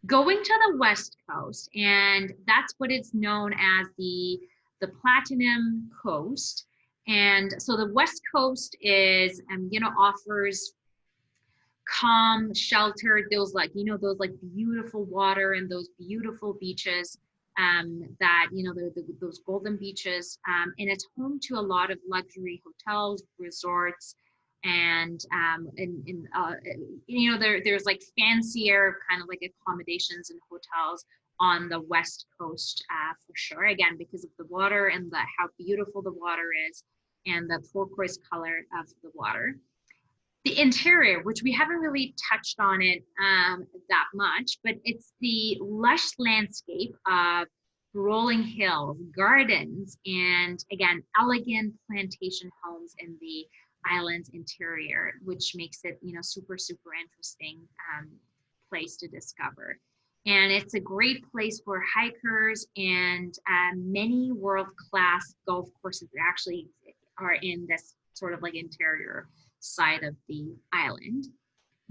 Speaker 1: Going to the west coast, and that's what is known as the Platinum Coast. And so the west coast is, offers calm, sheltered, those beautiful water and those beautiful beaches that, those golden beaches. And it's home to a lot of luxury hotels, resorts, and there's like fancier kind of like accommodations and hotels on the west coast for sure, again because of the water and how beautiful the water is and the turquoise color of the water. The interior, which we haven't really touched on it that much, but it's the lush landscape of rolling hills, gardens, and again elegant plantation homes in the island's interior, which makes it super interesting place to discover. And it's a great place for hikers, and many world-class golf courses actually are in this sort of like interior side of the island.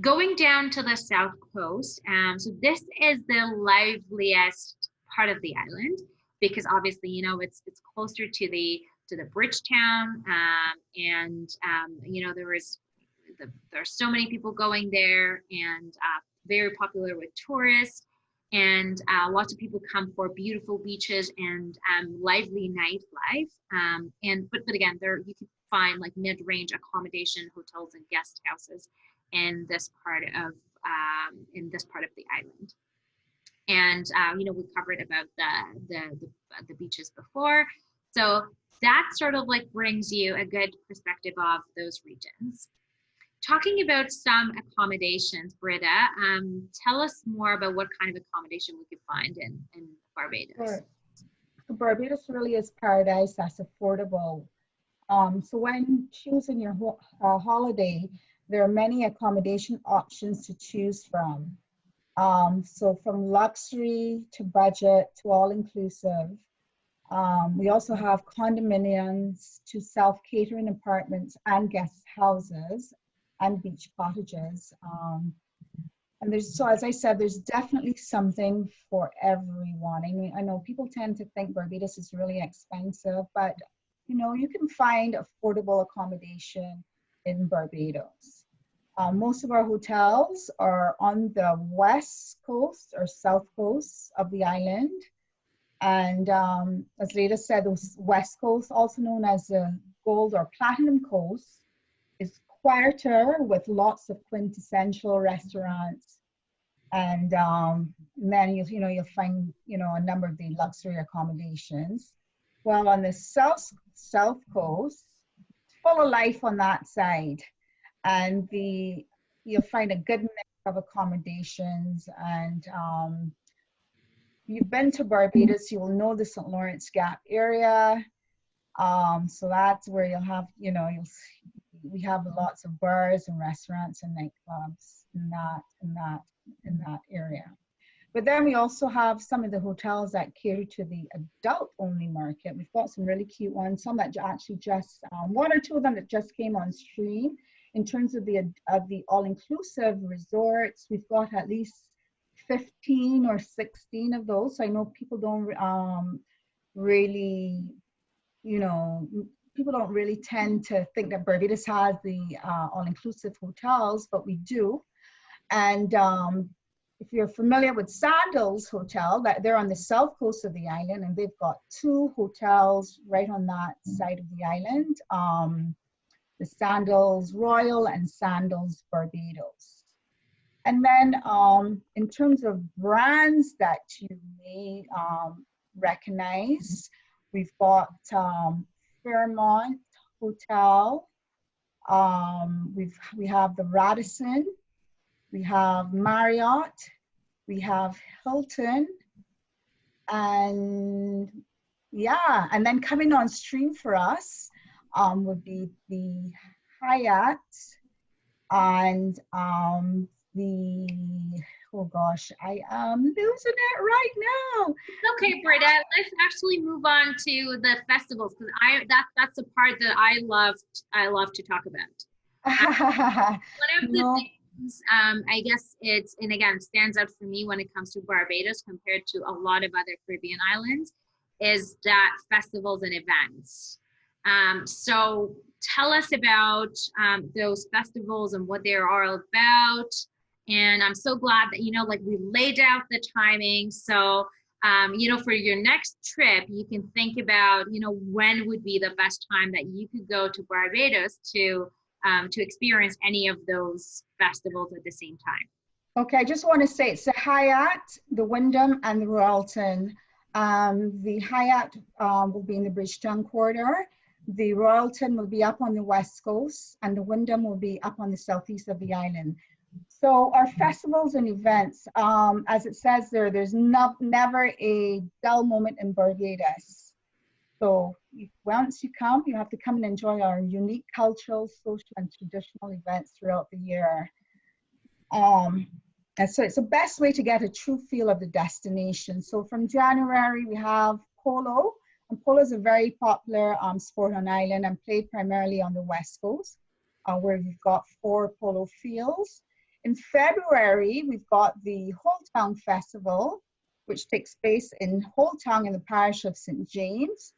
Speaker 1: Going down to the south coast, so this is the liveliest part of the island because obviously it's closer to the Bridgetown, and there's so many people going there, and very popular with tourists, and lots of people come for beautiful beaches and lively nightlife. But again, you can find like mid-range accommodation hotels and guest houses in this part of in this part of the island. And we covered about the beaches before, so that sort of like brings you a good perspective of those regions. Talking about some accommodations, Britta, tell us more about what kind of accommodation we could find in Barbados.
Speaker 2: Sure. Barbados really is paradise that's affordable. So when choosing your holiday, there are many accommodation options to choose from. So from luxury to budget to all-inclusive. We also have condominiums to self-catering apartments and guest houses and beach cottages. And there's, so as I said, there's definitely something for everyone. I mean, I know people tend to think Barbados is really expensive, but you can find affordable accommodation in Barbados. Most of our hotels are on the west coast or south coast of the island. And as Leda said, the west coast, also known as the gold or platinum coast, is quieter with lots of quintessential restaurants. And then you'll find a number of the luxury accommodations. While on the south coast, it's full of life on that side. And you'll find a good mix of accommodations. And you've been to Barbados, you will know the St. Lawrence Gap area. So that's where you'll have, we have lots of bars and restaurants and nightclubs in that area. But then we also have some of the hotels that cater to the adult-only market. We've got some really cute ones, some that actually just, one or two of them that just came on stream. In terms of the all-inclusive resorts, we've got at least 15 or 16 of those. So I know people don't really, people don't really tend to think that Barbados has the all-inclusive hotels, but we do. And if you're familiar with Sandals Hotel, they're on the south coast of the island, and they've got 2 hotels right on that side of the island, the Sandals Royal and Sandals Barbados. And then in terms of brands that you may recognize, we've got Fairmont Hotel, we have the Radisson, we have Marriott, we have Hilton, and yeah, and then coming on stream for us would be the Hyatt and oh gosh, I am losing it right now.
Speaker 1: Okay, Britta, let's actually move on to the festivals, because that's the part that I love to talk about. One of the things, I guess and again, stands out for me when it comes to Barbados compared to a lot of other Caribbean islands, is that festivals and events. So tell us about those festivals and what they're all about. And I'm so glad that, we laid out the timing. So, for your next trip, you can think about, when would be the best time that you could go to Barbados to experience any of those festivals at the same time.
Speaker 2: Okay, I just want to say it's the Hyatt, the Wyndham, and the Royalton. The Hyatt will be in the Bridgetown corridor. The Royalton will be up on the west coast, and the Wyndham will be up on the southeast of the island. So our festivals and events, as it says there's never a dull moment in Barbados. So once you come, you have to come and enjoy our unique cultural, social, and traditional events throughout the year. And so it's the best way to get a true feel of the destination. So from January, we have polo. And polo is a very popular sport on island and played primarily on the west coast, where we've got 4 polo fields. In February, we've got the Holetown Festival, which takes place in Holetown in the parish of St. James.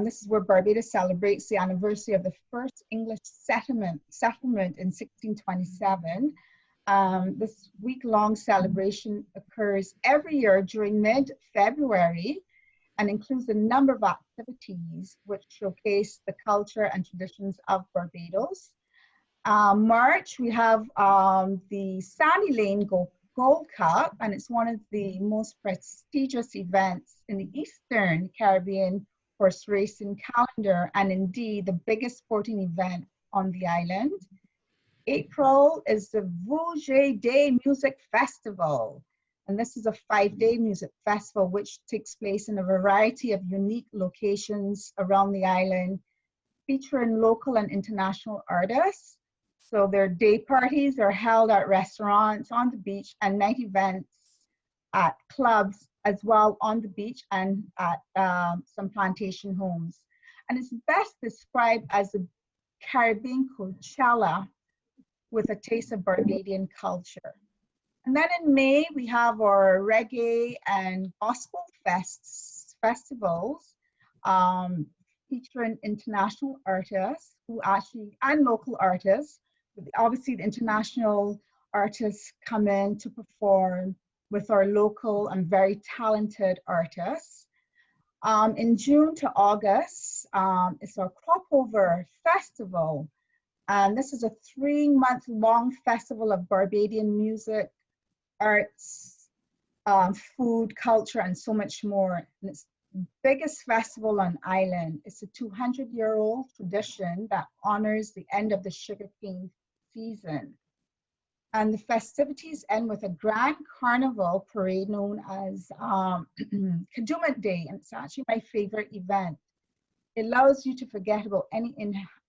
Speaker 2: This is where Barbados celebrates the anniversary of the first English settlement in 1627. This week-long celebration occurs every year during mid-February and includes a number of activities which showcase the culture and traditions of Barbados. March, we have the Sandy Lane Gold Cup, and it's one of the most prestigious events in the Eastern Caribbean horse racing calendar, and indeed the biggest sporting event on the island. April is the Vosges Day Music Festival, and this is a 5-day music festival which takes place in a variety of unique locations around the island, featuring local and international artists. So their day parties are held at restaurants, on the beach, and night events at clubs as well on the beach and at some plantation homes. And it's best described as a Caribbean Coachella with a taste of Barbadian culture. And then in May, we have our reggae and gospel festivals featuring international artists and local artists. Obviously, the international artists come in to perform with our local and very talented artists. In June to August, it's our Cropover Festival. And this is a 3-month-long festival of Barbadian music, arts, food, culture, and so much more. And it's the biggest festival on island. It's a 200-year-old tradition that honors the end of the sugarcane season. And the festivities end with a grand carnival parade known as Kadooment Day, and it's actually my favorite event. It allows you to forget about any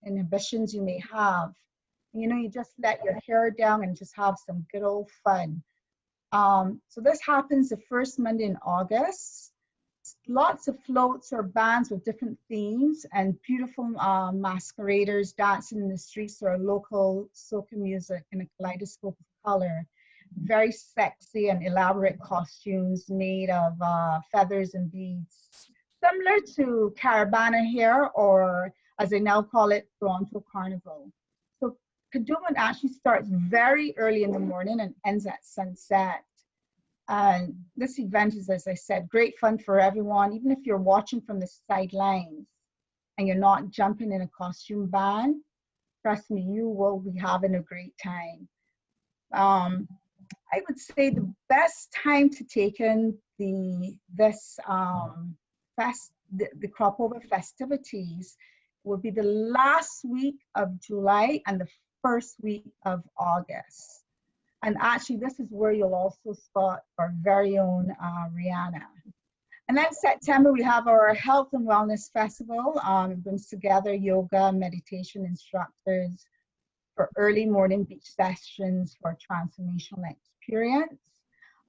Speaker 2: inhibitions you may have. You know, you just let your hair down and just have some good old fun. So this happens the first Monday in August. Lots of floats or bands with different themes and beautiful masqueraders dancing in the streets to our local soca music in a kaleidoscope of color. Very sexy and elaborate costumes made of feathers and beads. Similar to Caravana here, or as they now call it, Toronto Carnival. So Kadooment actually starts very early in the morning and ends at sunset. And this event is, as I said, great fun for everyone, even if you're watching from the sidelines and you're not jumping in a costume band. Trust me, you will be having a great time. I would say the best time to take in the Cropover festivities will be the last week of July and the first week of August. And actually, this is where you'll also spot our very own Rihanna. And then September, we have our Health and Wellness Festival. It brings together yoga, meditation instructors for early morning beach sessions for transformational experience.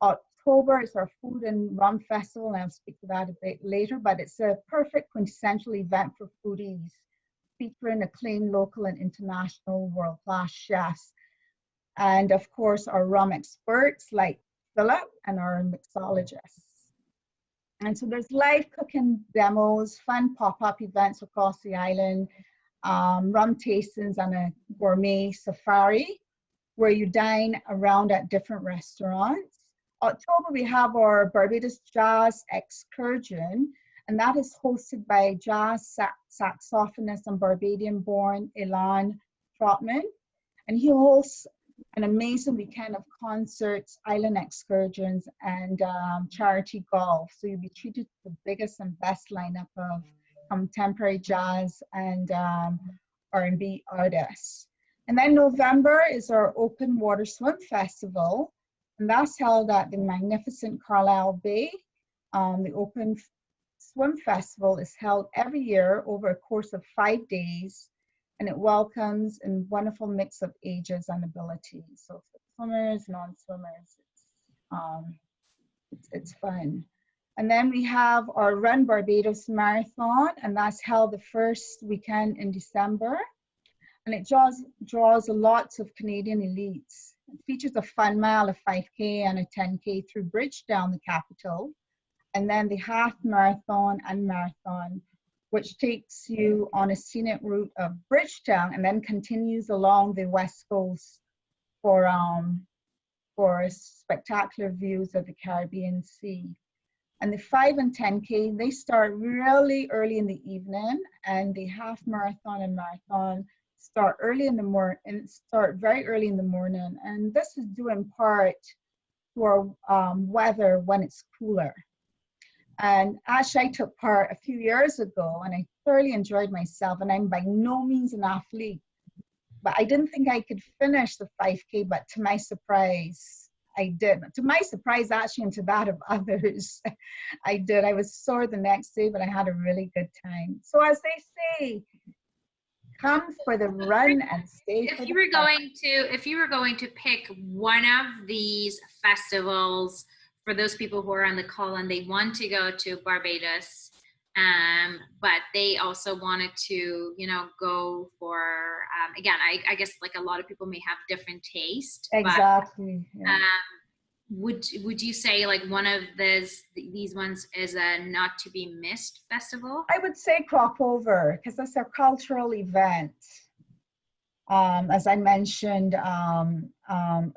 Speaker 2: October is our Food and Rum Festival, and I'll speak to that a bit later, but it's a perfect quintessential event for foodies, featuring acclaimed local and international world-class chefs. And of course, our rum experts like Philip and our mixologists. And so there's live cooking demos, fun pop-up events across the island, rum tastings and a gourmet safari where you dine around at different restaurants. October, we have our Barbados Jazz Excursion, and that is hosted by jazz saxophonist and Barbadian-born Elan Trotman. And he hosts an amazing weekend of concerts, island excursions, and charity golf. So you'll be treated to the biggest and best lineup of contemporary jazz and R&B artists. And then November is our Open Water Swim Festival, and that's held at the magnificent Carlisle Bay. The Open Swim Festival is held every year over a course of 5 days, and it welcomes a wonderful mix of ages and abilities. So for swimmers, non-swimmers, it's fun. And then we have our Run Barbados Marathon, and that's held the first weekend in December. And it draws lots of Canadian elites. It features a fun mile, a 5K and a 10K through Bridgetown, the capital. And then the half marathon and marathon, which takes you on a scenic route of Bridgetown and then continues along the west coast for spectacular views of the Caribbean Sea. And the 5 and 10K, they start really early in the evening, and the half marathon and marathon start early in the morning and start very early in the morning. And this is due in part to our weather when it's cooler. And actually, I took part a few years ago and I thoroughly enjoyed myself. And I'm by no means an athlete, but I didn't think I could finish the 5K, but to my surprise, I did. To my surprise, actually, and to that of others, I did. I was sore the next day, but I had a really good time. So as they say, come for the run and stay for the fun.
Speaker 1: If you were going to pick one of these festivals for those people who are on the call and they want to go to Barbados, but they also wanted to, you know, go for, again, I guess like a lot of people may have different taste.
Speaker 2: Exactly.
Speaker 1: But,
Speaker 2: yeah.
Speaker 1: would you say like one of these ones is a not to be missed festival?
Speaker 2: I would say Crop Over, because that's a cultural event. As I mentioned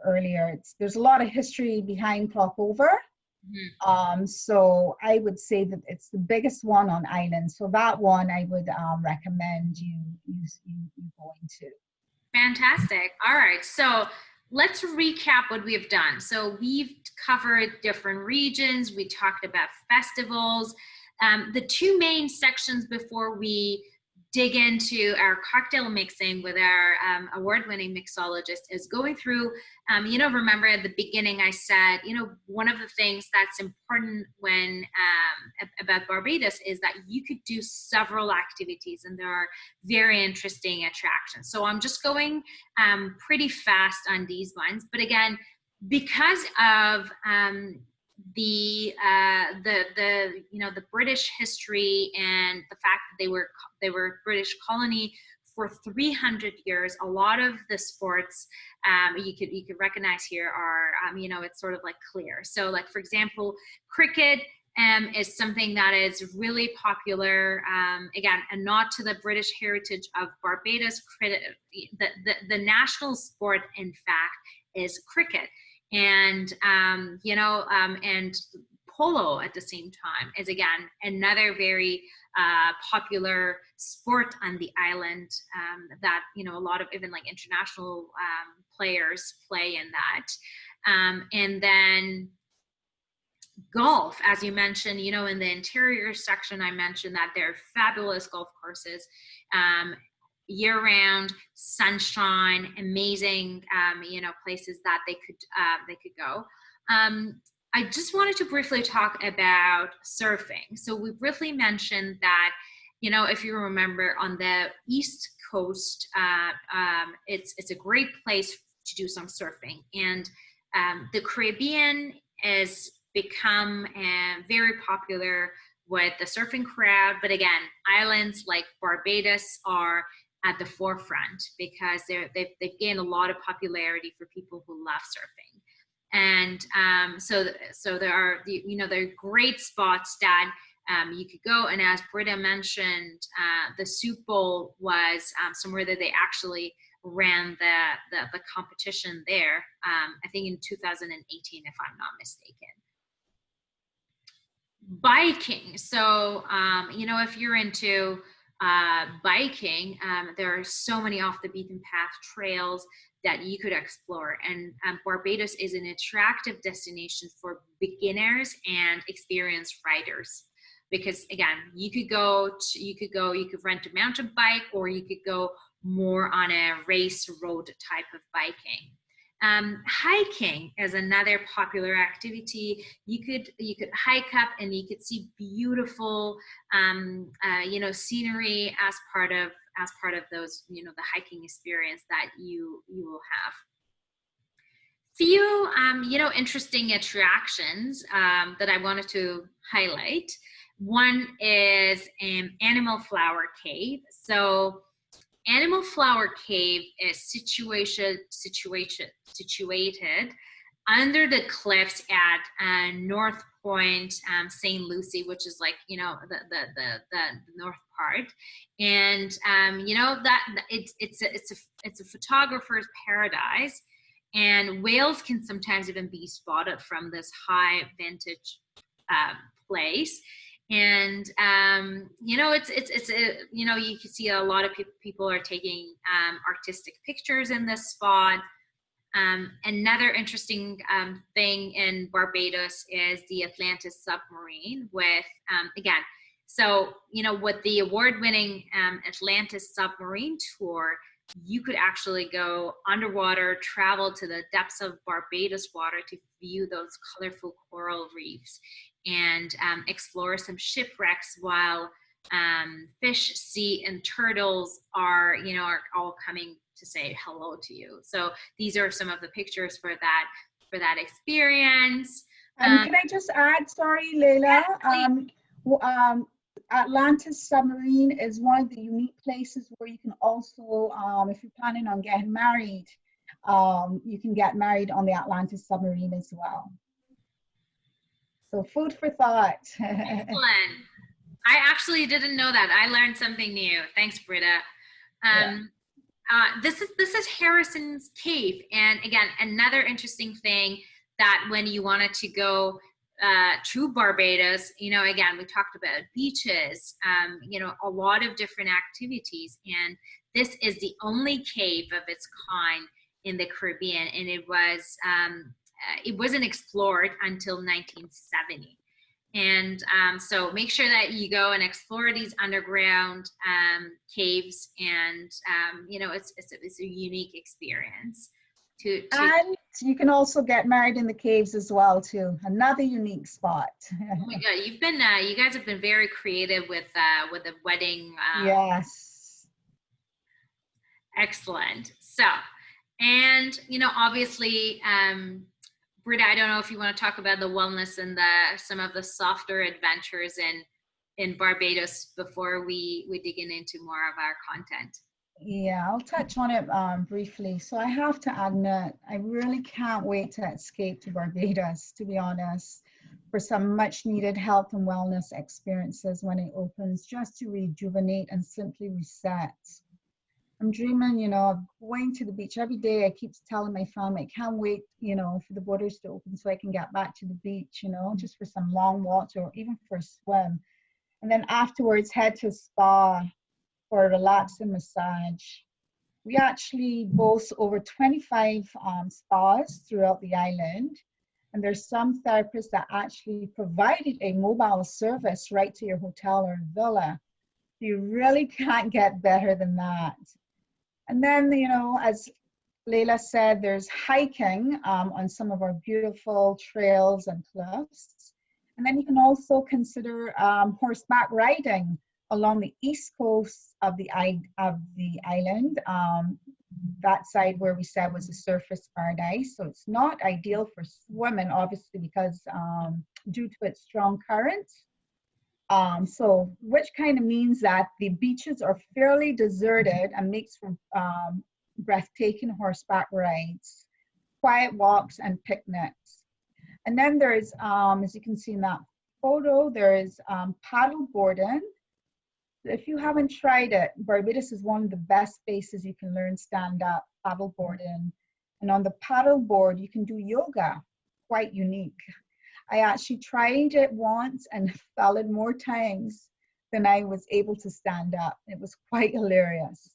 Speaker 2: earlier, there's a lot of history behind Crop Over. Mm-hmm. So I would say that it's the biggest one on island. So that one I would recommend you going to.
Speaker 1: Fantastic. All right. So let's recap what we have done. So we've covered different regions. We talked about festivals. The two main sections before we dig into our cocktail mixing with our award-winning mixologist is going through, you know, remember at the beginning I said, you know, one of the things that's important when about Barbados is that you could do several activities and there are very interesting attractions. So I'm just going pretty fast on these ones, but again, because of the you know, the British history and the fact that they were British colony for 300 years, a lot of the sports you could recognize here are you know, it's sort of like clear. So like for example, cricket is something that is really popular. Again, a nod to the British heritage of Barbados. The national sport, in fact, is cricket. And you know, and polo at the same time is again another very popular sport on the island that, you know, a lot of even like international players play in that. And then golf, as you mentioned, you know, in the interior section, I mentioned that there are fabulous golf courses. Year-round, sunshine, amazing, you know, places that they could go. I just wanted to briefly talk about surfing. So we briefly mentioned that, you know, if you remember, on the East Coast, it's a great place to do some surfing, and the Caribbean has become very popular with the surfing crowd. But again, islands like Barbados are at the forefront because they've gained a lot of popularity for people who love surfing. And so there are, you know, there are great spots that you could go. And as Britta mentioned, the Soup Bowl was somewhere that they actually ran the competition there, I think in 2018, if I'm not mistaken. Biking. So, you know, if you're into biking, there are so many off the beaten path trails that you could explore, and Barbados is an attractive destination for beginners and experienced riders, because again, you could rent a mountain bike, or you could go more on a race road type of biking. Hiking is another popular activity. You could hike up and you could see beautiful, you know, scenery as part of those, you know, the hiking experience that you will have. Few, you know, interesting attractions that I wanted to highlight. One is an Animal Flower Cave. So Animal Flower Cave is situated under the cliffs at North Point, St. Lucie, which is like, you know, the north part, and you know, that it's a photographer's paradise, and whales can sometimes even be spotted from this high vantage place. And you know, you know, you can see a lot of people are taking artistic pictures in this spot. Another interesting thing in Barbados is the Atlantis submarine with, again, so, you know, with the award-winning Atlantis submarine tour, you could actually go underwater, travel to the depths of Barbados water to view those colorful coral reefs and explore some shipwrecks while fish, sea, and turtles are, you know, are all coming to say hello to you. So these are some of the pictures for that experience.
Speaker 2: Can I just add, sorry, Leila, Atlantis submarine is one of the unique places where you can also, if you're planning on getting married, you can get married on the Atlantis submarine as well. So food for thought.
Speaker 1: Excellent. I actually didn't know that. I learned something new. Thanks, Britta. This is Harrison's Cave, and again, another interesting thing that when you wanted to go to Barbados, you know, again, we talked about beaches, you know, a lot of different activities, and this is the only cave of its kind in the Caribbean, and it wasn't explored until 1970. And so make sure that you go and explore these underground caves, and you know, it's a unique experience. And
Speaker 2: you can also get married in the caves as well too. Another unique spot.
Speaker 1: Oh my God, you guys have been very creative with the wedding.
Speaker 2: Yes.
Speaker 1: Excellent. So, and you know, obviously, Britta, I don't know if you want to talk about the wellness and some of the softer adventures in Barbados before we dig into more of our content.
Speaker 2: Yeah, I'll touch on it briefly. So I have to admit, I really can't wait to escape to Barbados, to be honest, for some much needed health and wellness experiences when it opens, just to rejuvenate and simply reset. I'm dreaming, you know, of going to the beach every day. I keep telling my family, I can't wait, you know, for the borders to open so I can get back to the beach, you know, just for some long walks or even for a swim. And then afterwards, head to a spa for a relaxing massage. We actually boast over 25 spas throughout the island. And there's some therapists that actually provided a mobile service right to your hotel or villa. You really can't get better than that. And then, you know, as Leila said, there's hiking on some of our beautiful trails and cliffs. And then you can also consider horseback riding along the east coast of the island. That side where we said was a surface paradise. So it's not ideal for swimming, obviously, because due to its strong currents. So which kind of means that the beaches are fairly deserted and makes for breathtaking horseback rides, quiet walks, and picnics. And then there's, as you can see in that photo, there is paddle boarding. If you haven't tried it, Barbados is one of the best places you can learn stand-up paddle boarding. And on the paddle board, you can do yoga, quite unique. I actually tried it once and fell in more times than I was able to stand up. It was quite hilarious.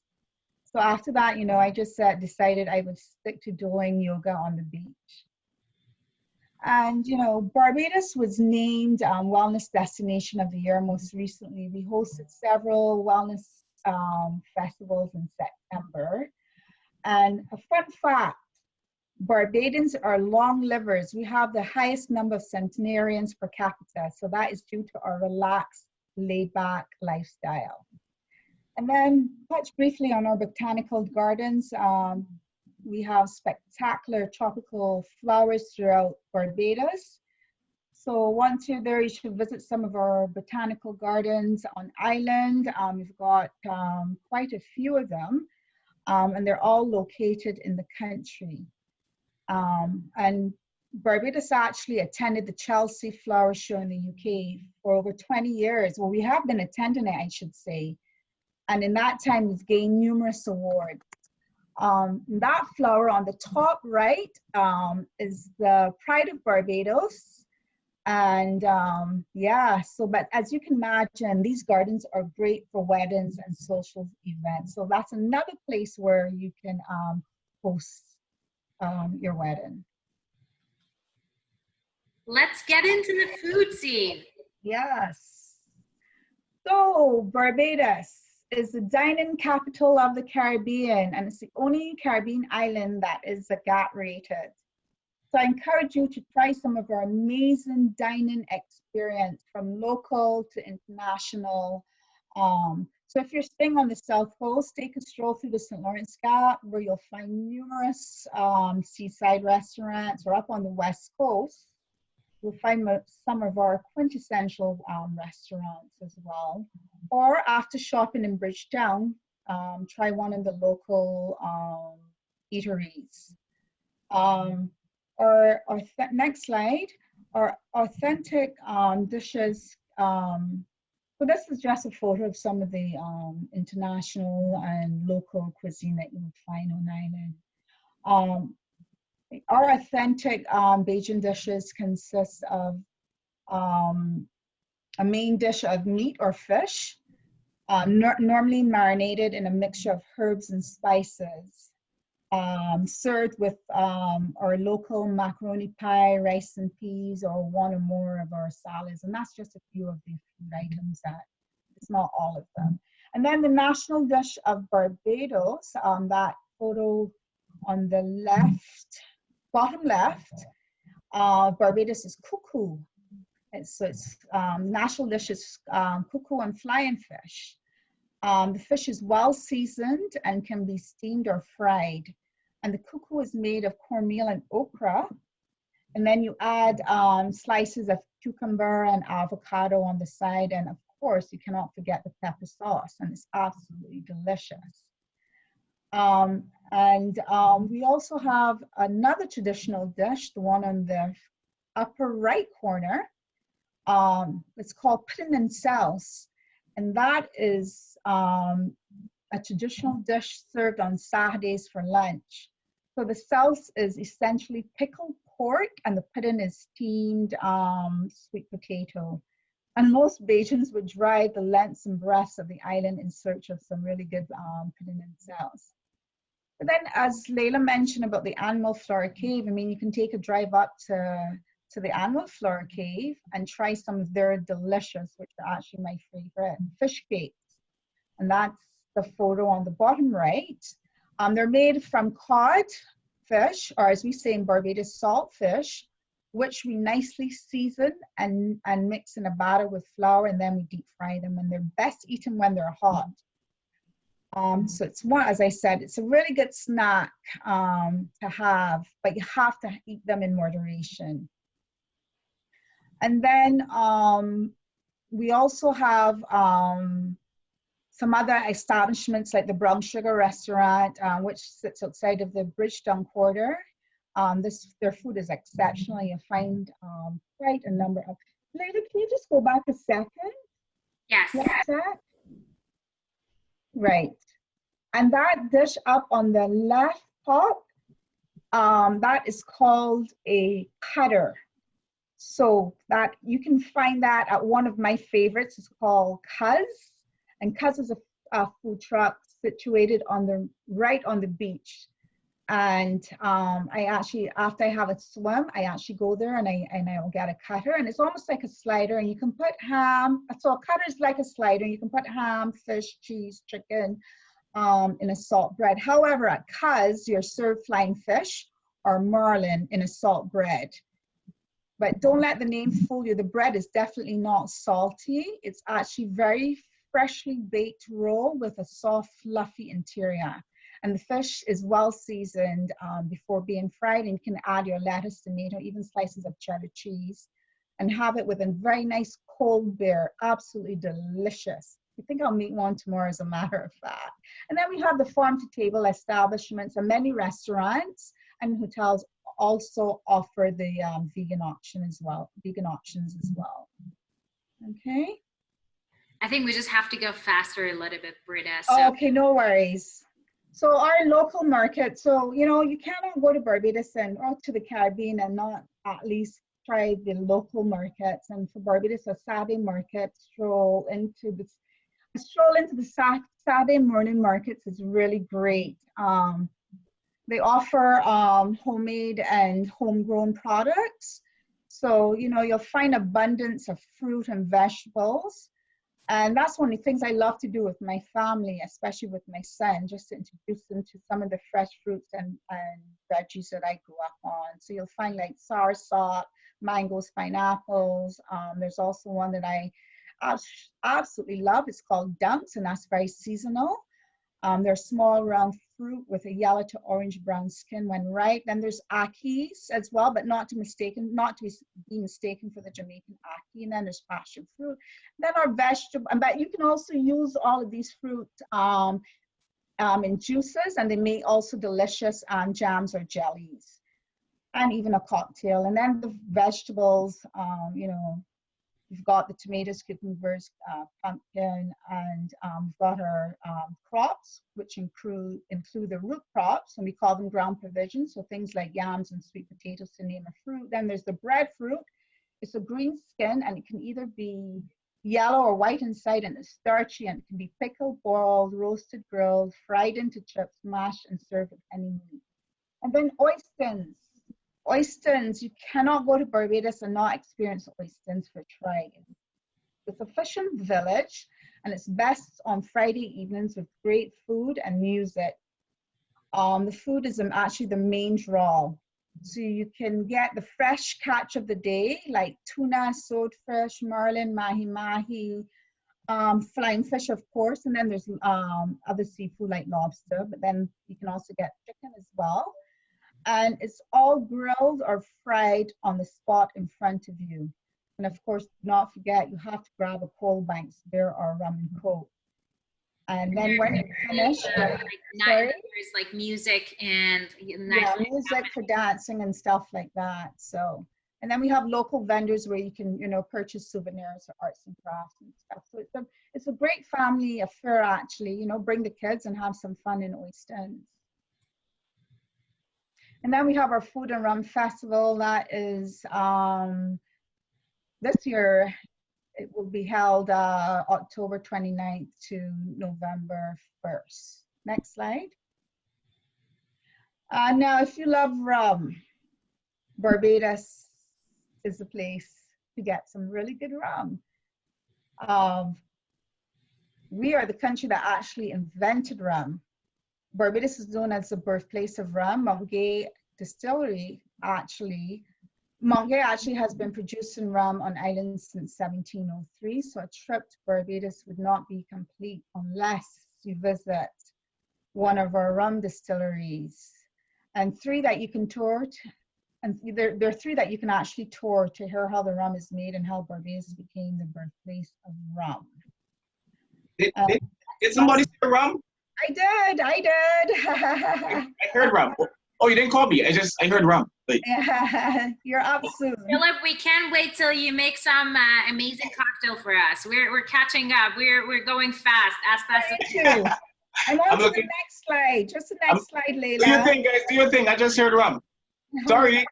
Speaker 2: So after that, you know, I just decided I would stick to doing yoga on the beach. And, you know, Barbados was named Wellness Destination of the Year most recently. We hosted several wellness festivals in September. And a fun fact, Barbadians are long livers. We have the highest number of centenarians per capita. So that is due to our relaxed, laid-back lifestyle. And then touch briefly on our botanical gardens. We have spectacular tropical flowers throughout Barbados. So once you're there, you should visit some of our botanical gardens on island. We've got quite a few of them, and they're all located in the country. And Barbados actually attended the Chelsea Flower Show in the UK for over 20 years. Well, we have been attending it, I should say. And in that time, we've gained numerous awards. That flower on the top right is the Pride of Barbados. And yeah, so, but as you can imagine, these gardens are great for weddings and social events. So that's another place where you can host your wedding.
Speaker 1: Let's get into the food scene.
Speaker 2: Yes. So Barbados is the dining capital of the Caribbean, and it's the only Caribbean island that is a GAT rated. So I encourage you to try some of our amazing dining experience from local to international. So if you're staying on the South Coast, take a stroll through the St. Lawrence Gap, where you'll find numerous seaside restaurants, or up on the West Coast, you'll find some of our quintessential restaurants as well. Or after shopping in Bridgetown, try one of the local eateries. Our next slide, our authentic dishes. So this is just a photo of some of the international and local cuisine that you would find on island. Our authentic Bajan dishes consist of a main dish of meat or fish, normally marinated in a mixture of herbs and spices, served with our local macaroni pie, rice and peas, or one or more of our salads. And that's just a few of the food items it's not all of them. And then the national dish of Barbados, that photo on the left, bottom left, Barbados is cuckoo. So it's national dish is cuckoo and flying fish. The fish is well seasoned and can be steamed or fried. And the cuckoo is made of cornmeal and okra. And then you add slices of cucumber and avocado on the side. And of course, you cannot forget the pepper sauce, and it's absolutely delicious. We also have another traditional dish, the one on the upper right corner. It's called pudding and sauce, and that is a traditional dish served on Saturdays for lunch. So the sauce is essentially pickled pork, and the pudding is steamed sweet potato. And most Bajans would drive the lengths and breadths of the island in search of some really good pudding and sauce. But then, as Layla mentioned about the Animal Flora Cave, I mean, you can take a drive up to the Animal Flora Cave and try some of their delicious, which are actually my favorite, fish cakes. And that's the photo on the bottom right. They're made from cod fish, or as we say in Barbados, salt fish, which we nicely season and mix in a batter with flour, and then we deep fry them. And they're best eaten when they're hot. So it's one, as I said, it's a really good snack to have, but you have to eat them in moderation. And then we also have some other establishments like the Brown Sugar Restaurant, which sits outside of the Bridgetown Quarter. Their food is exceptional. You find quite a number of. Layla, can you just go back a second?
Speaker 1: Yes.
Speaker 2: What's that? Right. And that dish up on the left top, that is called a cutter. So that you can find that at one of my favorites. It's called Cuz. And Cuz is a food truck situated right on the beach. And I actually, after I have a swim, I actually go there and I'll get a cutter, and it's almost like a slider, and you can put ham. So a cutter is like a slider. You can put ham, fish, cheese, chicken in a salt bread. However, at Cuz, you're served flying fish or marlin in a salt bread. But don't let the name fool you. The bread is definitely not salty. It's actually very freshly baked roll with a soft, fluffy interior. And the fish is well seasoned before being fried, and you can add your lettuce, tomato, even slices of cheddar cheese, and have it with a very nice cold beer. Absolutely delicious. I think I'll make one tomorrow, as a matter of fact. And then we have the farm-to-table establishments, and many restaurants and hotels also offer the vegan options as well. Okay.
Speaker 1: I think we just have to go faster a little bit, Britta.
Speaker 2: So. Okay, no worries. So our local market, so, you know, you cannot go to Barbados or to the Caribbean and not at least try the local markets. And for Barbados, a Saturday market, stroll into the Saturday morning markets is really great. They offer homemade and homegrown products. So, you know, you'll find abundance of fruit and vegetables. And that's one of the things I love to do with my family, especially with my son, just to introduce them to some of the fresh fruits and veggies that I grew up on. So you'll find like soursop, mangoes, pineapples. There's also one that I absolutely love. It's called dumps, and that's very seasonal. They're small round fruit with a yellow to orange brown skin when ripe. Then there's akis as well, but not to be mistaken for the Jamaican aki. And then there's passion fruit. Then our vegetable, but you can also use all of these fruit in juices, and they make also delicious jams or jellies, and even a cocktail. And then the vegetables, you know, we've got the tomatoes, cucumbers, pumpkin, and we've got our crops, which include the root crops, and we call them ground provisions, so things like yams and sweet potatoes, to name a fruit. Then there's the breadfruit. It's a green skin, and it can either be yellow or white inside, and it's starchy, and it can be pickled, boiled, roasted, grilled, fried into chips, mashed, and served with any meat. And then oysters. Oysters, you cannot go to Barbados and not experience oysters for trying. It's a fishing village, and it's best on Friday evenings with great food and music. The food is actually the main draw. So you can get the fresh catch of the day, like tuna, swordfish, marlin, mahi-mahi, flying fish, of course, and then there's other seafood like lobster, but then you can also get chicken as well. And it's all grilled or fried on the spot in front of you. And of course, do not forget, you have to grab a cold banks beer or rum and coke. And then when you finish,
Speaker 1: there's like music and
Speaker 2: music for dancing and stuff like that. So, and then we have local vendors where you can, you know, purchase souvenirs or arts and crafts and stuff. So it's a great family affair, actually. You know, bring the kids and have some fun in Oysters. And then we have our Food and Rum Festival. That is, this year, it will be held October 29th to November 1st. Next slide. Now, if you love rum, Barbados is the place to get some really good rum. We are the country that actually invented rum. Barbados is known as the birthplace of rum. Montgay Distillery Montgay actually has been producing rum on islands since 1703, so a trip to Barbados would not be complete unless you visit one of our rum distilleries. And three that you can tour, and there are three that you can actually tour to hear how the rum is made and how Barbados became the birthplace of rum.
Speaker 4: Did somebody say rum?
Speaker 2: I did.
Speaker 4: I heard rum. Oh, you didn't call me. I heard rum. Like,
Speaker 2: Yeah, you're absolutely.
Speaker 1: Philip, we can't wait till you make some amazing cocktail for us. We're catching up. We're going fast, as fast as
Speaker 2: Thank you. I'm on to the next slide. Just the next slide, Layla.
Speaker 4: do your thing, guys. Do your thing. I just heard rum. Sorry.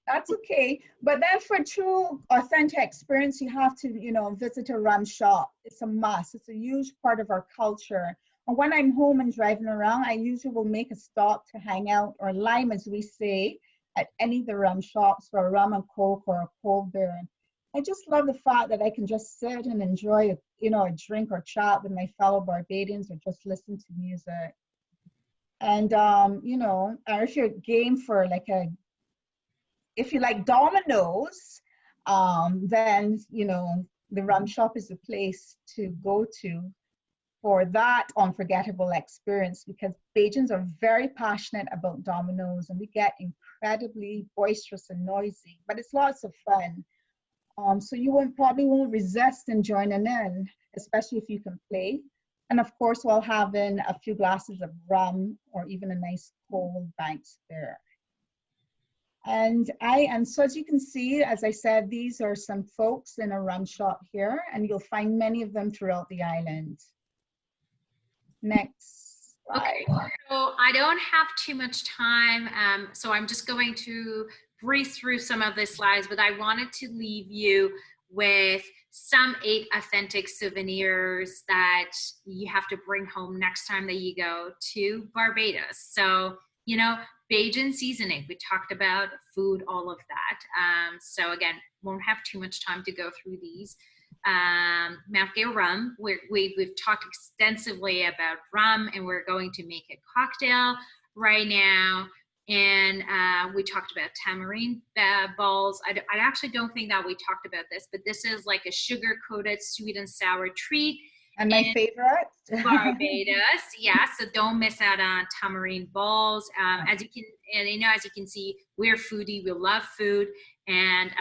Speaker 2: That's okay. But then for true authentic experience, you have to, you know, visit a rum shop. It's a must. It's a huge part of our culture. And when I'm home and driving around, I usually will make a stop to hang out, or lime as we say, at any of the rum shops for a rum and coke or a cold beer. I just love the fact that I can just sit and enjoy, you know, a drink or chat with my fellow Barbadians, or just listen to music. And, you know, or if you're game for like if you like dominoes, then, you know, the rum shop is the place to go to for that unforgettable experience, because Bajans are very passionate about dominoes, and we get incredibly boisterous and noisy, but it's lots of fun. So you probably won't resist in joining in, especially if you can play. And of course, while having a few glasses of rum or even a nice cold Banks beer. And so as you can see, as I said, these are some folks in a rum shop here, and you'll find many of them throughout the island. Next slide.
Speaker 1: Okay, so I don't have too much time, so I'm just going to breeze through some of the slides, but I wanted to leave you with some 8 authentic souvenirs that you have to bring home next time that you go to Barbados. So, you know, Bajan seasoning, we talked about food, all of that. So again, won't have too much time to go through these. Mount Gay rum, we've talked extensively about rum, and we're going to make a cocktail right now. And we talked about tamarind balls. I actually don't think that we talked about this, but this is like a sugar-coated sweet and sour treat.
Speaker 2: And my favorite,
Speaker 1: Barbados, yeah. So don't miss out on tamarind balls. As you can see, we're foodie. We love food, and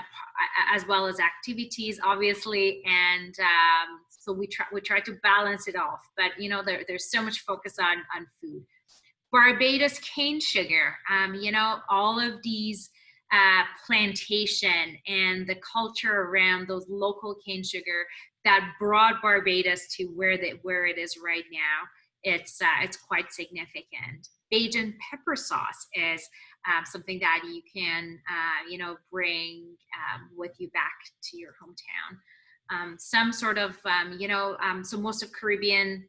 Speaker 1: as well as activities, obviously. And so we try to balance it off. But you know, there's so much focus on food. Barbados cane sugar. You know, all of these plantation and the culture around those local cane sugar that brought Barbados to where it is right now. It's quite significant. Bajan pepper sauce is something that you can you know, bring with you back to your hometown. Some sort of you know, so most of Caribbean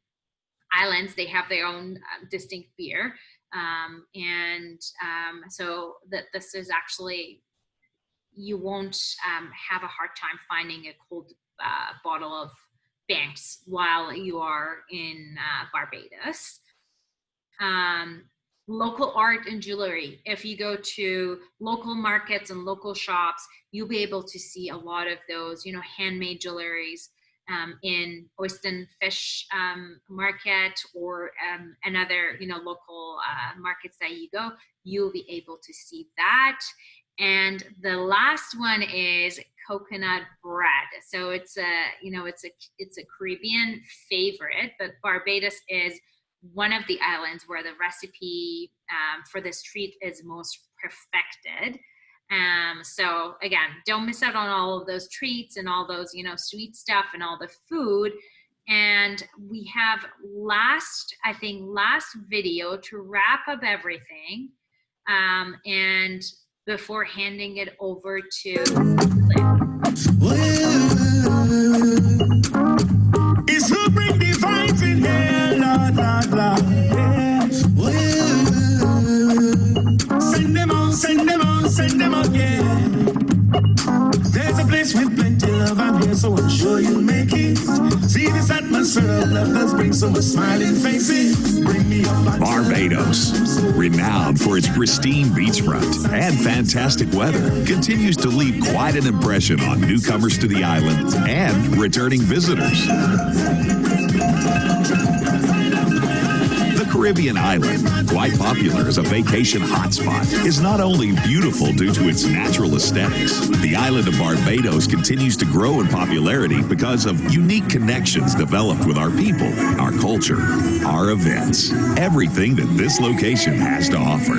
Speaker 1: islands, they have their own distinct beer, and so that this is actually, you won't have a hard time finding a cold bottle of Banks while you are in Barbados. Local art and jewelry. If you go to local markets and local shops, you'll be able to see a lot of those, you know, handmade jewelries in Oyster Fish Market or another, you know, local markets that you go. You'll be able to see that. And the last one is coconut bread. So it's a, you know, it's a Caribbean favorite, but Barbados is one of the islands where the recipe for this treat is most perfected. So again, don't miss out on all of those treats and all those, you know, sweet stuff and all the food. And we have last video to wrap up everything. And before handing it over to
Speaker 5: it's who bring the vibes in here, Lord, Lord, Lord. Send them on, send them on, send them on, yeah. There's a place with plenty love, I'm here, so I'm sure you'll make it. See this atmosphere of love, let's bring some smiling faces. Bring me up
Speaker 6: Barbados, renowned for its pristine beachfront and fantastic weather, continues to leave quite an impression on newcomers to the island and returning visitors. The Caribbean island, quite popular as a vacation hotspot, is not only beautiful due to its natural aesthetics. The island of Barbados continues to grow in popularity because of unique connections developed with our people, our culture, our events, everything that this location has to offer.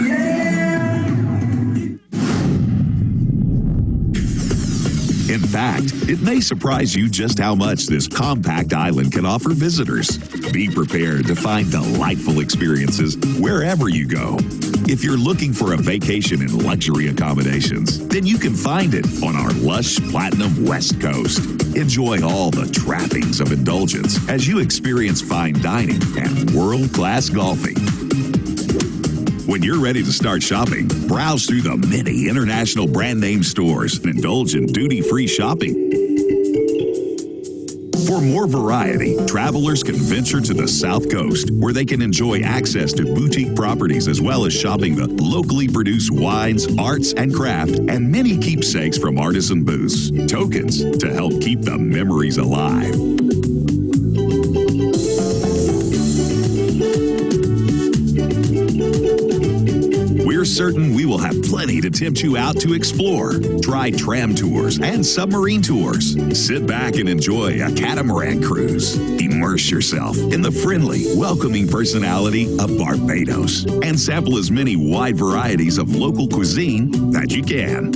Speaker 6: In fact, it may surprise you just how much this compact island can offer visitors. Be prepared to find delightful experiences wherever you go. If you're looking for a vacation in luxury accommodations, then you can find it on our lush Platinum West Coast. Enjoy all the trappings of indulgence as you experience fine dining and world-class golfing. When you're ready to start shopping, browse through the many international brand name stores and indulge in duty-free shopping. For more variety, travelers can venture to the South Coast, where they can enjoy access to boutique properties as well as shopping the locally produced wines, arts, and craft, and many keepsakes from artisan booths, tokens to help keep the memories alive. We're certain we will have plenty to tempt you out to explore. Try tram tours and submarine tours. Sit back and enjoy a catamaran cruise. Immerse yourself in the friendly, welcoming personality of Barbados and sample as many wide varieties of local cuisine that you can.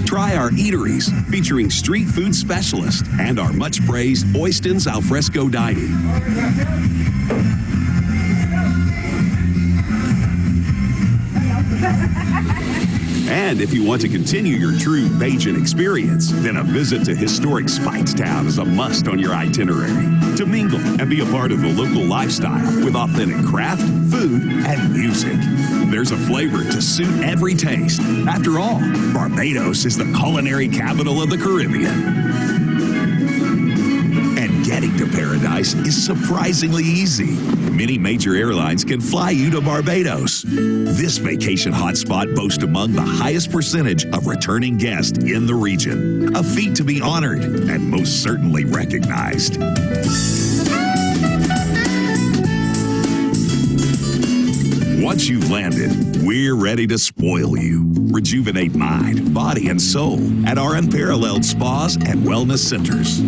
Speaker 6: Try our eateries featuring street food specialists and our much praised Oyston's alfresco dining. And if you want to continue your true Bajan experience, then a visit to historic Speightstown is a must on your itinerary. To mingle and be a part of the local lifestyle with authentic craft, food, and music. There's a flavor to suit every taste. After all, Barbados is the culinary capital of the Caribbean. And getting to paradise is surprisingly easy. Many major airlines can fly you to Barbados. This vacation hotspot boasts among the highest percentage of returning guests in the region, a feat to be honored and most certainly recognized. Once you've landed, we're ready to spoil you. Rejuvenate mind, body, and soul at our unparalleled spas and wellness centers.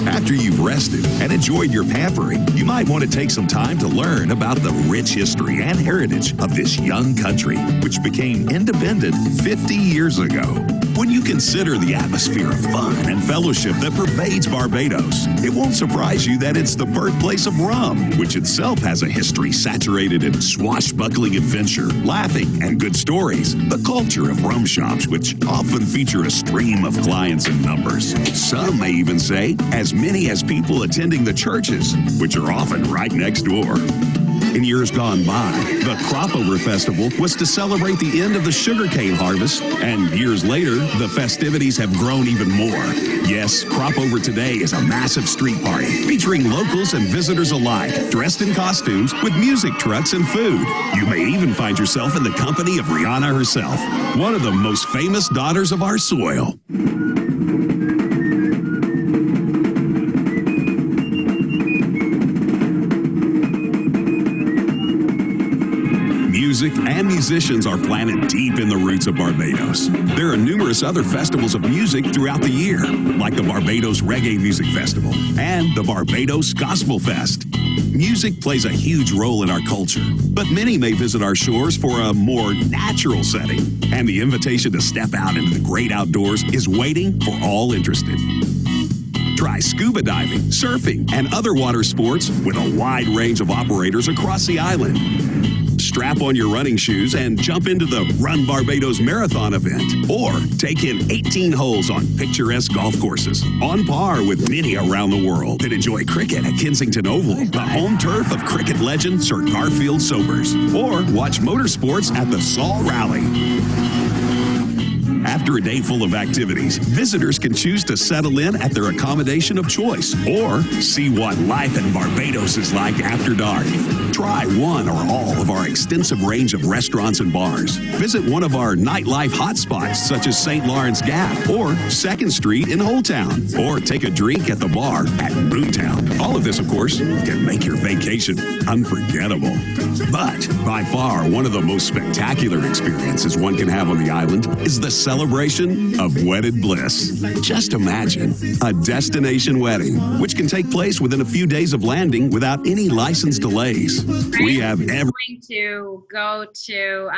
Speaker 6: After you've rested and enjoyed your pampering, you might want to take some time to learn about the rich history and heritage of this young country, which became independent 50 years ago. When you consider the atmosphere of fun and fellowship that pervades Barbados, it won't surprise you that it's the birthplace of rum, which itself has a history saturated in swashbuckling adventure, laughing, and good stories. The culture of rum shops, which often feature a stream of clients in numbers. Some may even say as many as people attending the churches, which are often right next door. In years gone by, the Cropover Festival was to celebrate the end of the sugarcane harvest, and years later, the festivities have grown even more. Yes, Cropover today is a massive street party featuring locals and visitors alike, dressed in costumes with music trucks and food. You may even find yourself in the company of Rihanna herself, one of the most famous daughters of our soil. Music and musicians are planted deep in the roots of Barbados. There are numerous other festivals of music throughout the year, like the Barbados Reggae Music Festival and the Barbados Gospel Fest. Music plays a huge role in our culture, but many may visit our shores for a more natural setting, and the invitation to step out into the great outdoors is waiting for all interested. Try scuba diving, surfing, and other water sports with a wide range of operators across the island. Strap on your running shoes and jump into the Run Barbados Marathon event, or take in 18 holes on picturesque golf courses, on par with many around the world that enjoy cricket at Kensington Oval, the home turf of cricket legend Sir Garfield Sobers, or watch motorsports at the Saul Rally. After a day full of activities, visitors can choose to settle in at their accommodation of choice or see what life in Barbados is like after dark. Try one or all of our extensive range of restaurants and bars. Visit one of our nightlife hotspots such as St. Lawrence Gap or 2nd Street in Old Town, or take a drink at the bar at Boomtown. All of this, of course, can make your vacation unforgettable. But by far, one of the most spectacular experiences one can have on the island is the celebration of wedded bliss. Just imagine a destination wedding, which can take place within a few days of landing without any license delays. We have
Speaker 1: I'm going to go to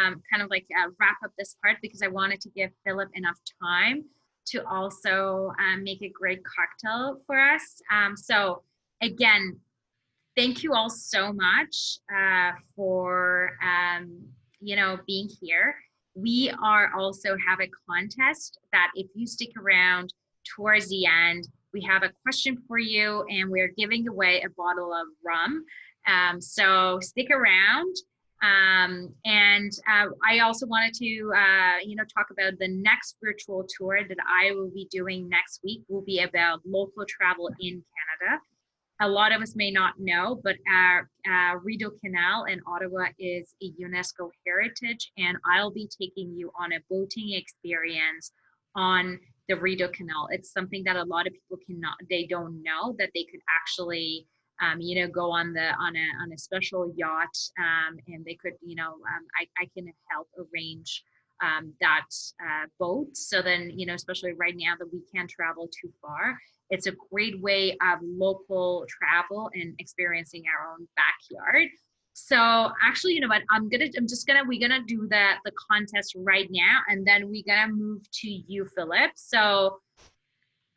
Speaker 1: wrap up this part because I wanted to give Philip enough time to also make a great cocktail for us. So again, thank you all so much for being here. We are also have a contest that if you stick around towards the end, we have a question for you, and we're giving away a bottle of rum. So stick around. I also wanted to, talk about the next virtual tour that I will be doing next week. Will be about local travel in Canada. A lot of us may not know, but our Rideau Canal in Ottawa is a UNESCO heritage, and I'll be taking you on a boating experience on the Rideau Canal. It's something that a lot of people they don't know that they could actually, go on a special yacht, and they could, I can help arrange that boat. So then, especially right now that we can't travel too far, it's a great way of local travel and experiencing our own backyard. So actually, you know what, we're gonna do the contest right now, and then we're gonna move to you, Philip. So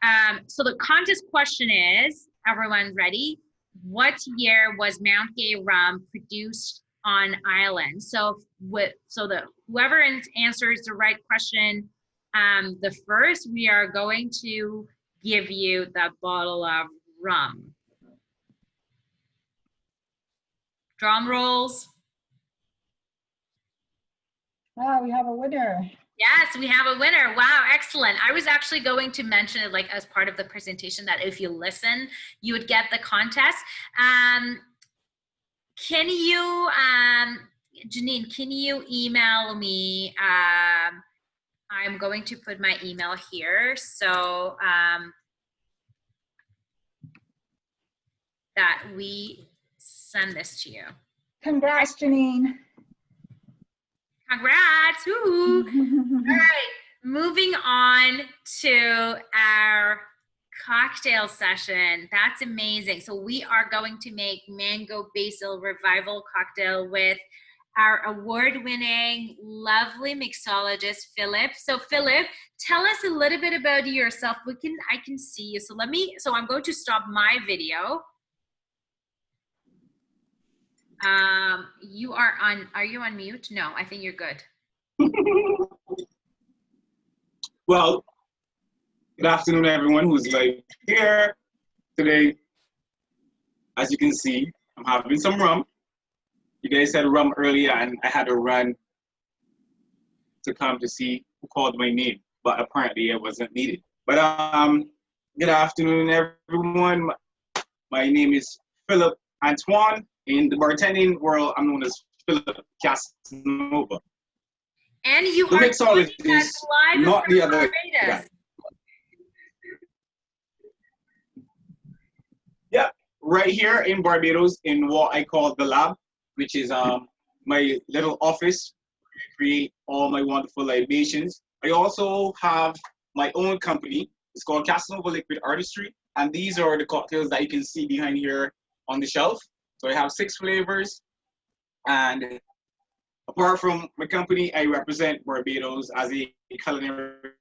Speaker 1: the contest question is, everyone ready? What year was Mount Gay rum produced on island. So whoever answers the right question the first, we are going to give you that bottle of rum. Drum rolls.
Speaker 2: Wow, we have a winner.
Speaker 1: Yes, we have a winner. Wow, excellent. I was actually going to mention it like as part of the presentation that if you listen, you would get the contest. Can you, Janine, can you email me? I'm going to put my email here. So that we send this to you.
Speaker 2: Congrats, Janine.
Speaker 1: Congrats. Woo. All right, moving on to our cocktail session. That's amazing. So we are going to make mango basil revival cocktail with our award-winning, lovely mixologist, Philip. So Philip, tell us a little bit about yourself. I can see you. So I'm going to stop my video. Are you on mute? No, I think you're good.
Speaker 4: Well, good afternoon, everyone who's like here today. As you can see, I'm having some rum. You guys said rum earlier, and I had to run to come to see who called my name, but apparently it wasn't needed. But good afternoon, everyone. My name is Philip Antoine. In the bartending world, I'm known as Philip Casanova.
Speaker 1: And you
Speaker 4: the
Speaker 1: are
Speaker 4: mixologist,
Speaker 1: live
Speaker 4: not the other
Speaker 1: Barbados.
Speaker 4: guy. Yeah, right here in Barbados, in what I call the lab, which is my little office where I create all my wonderful libations. I also have my own company. It's called Casanova Liquid Artistry, and these are the cocktails that you can see behind here on the shelf. So I have 6 flavors, and apart from my company, I represent Barbados as a culinary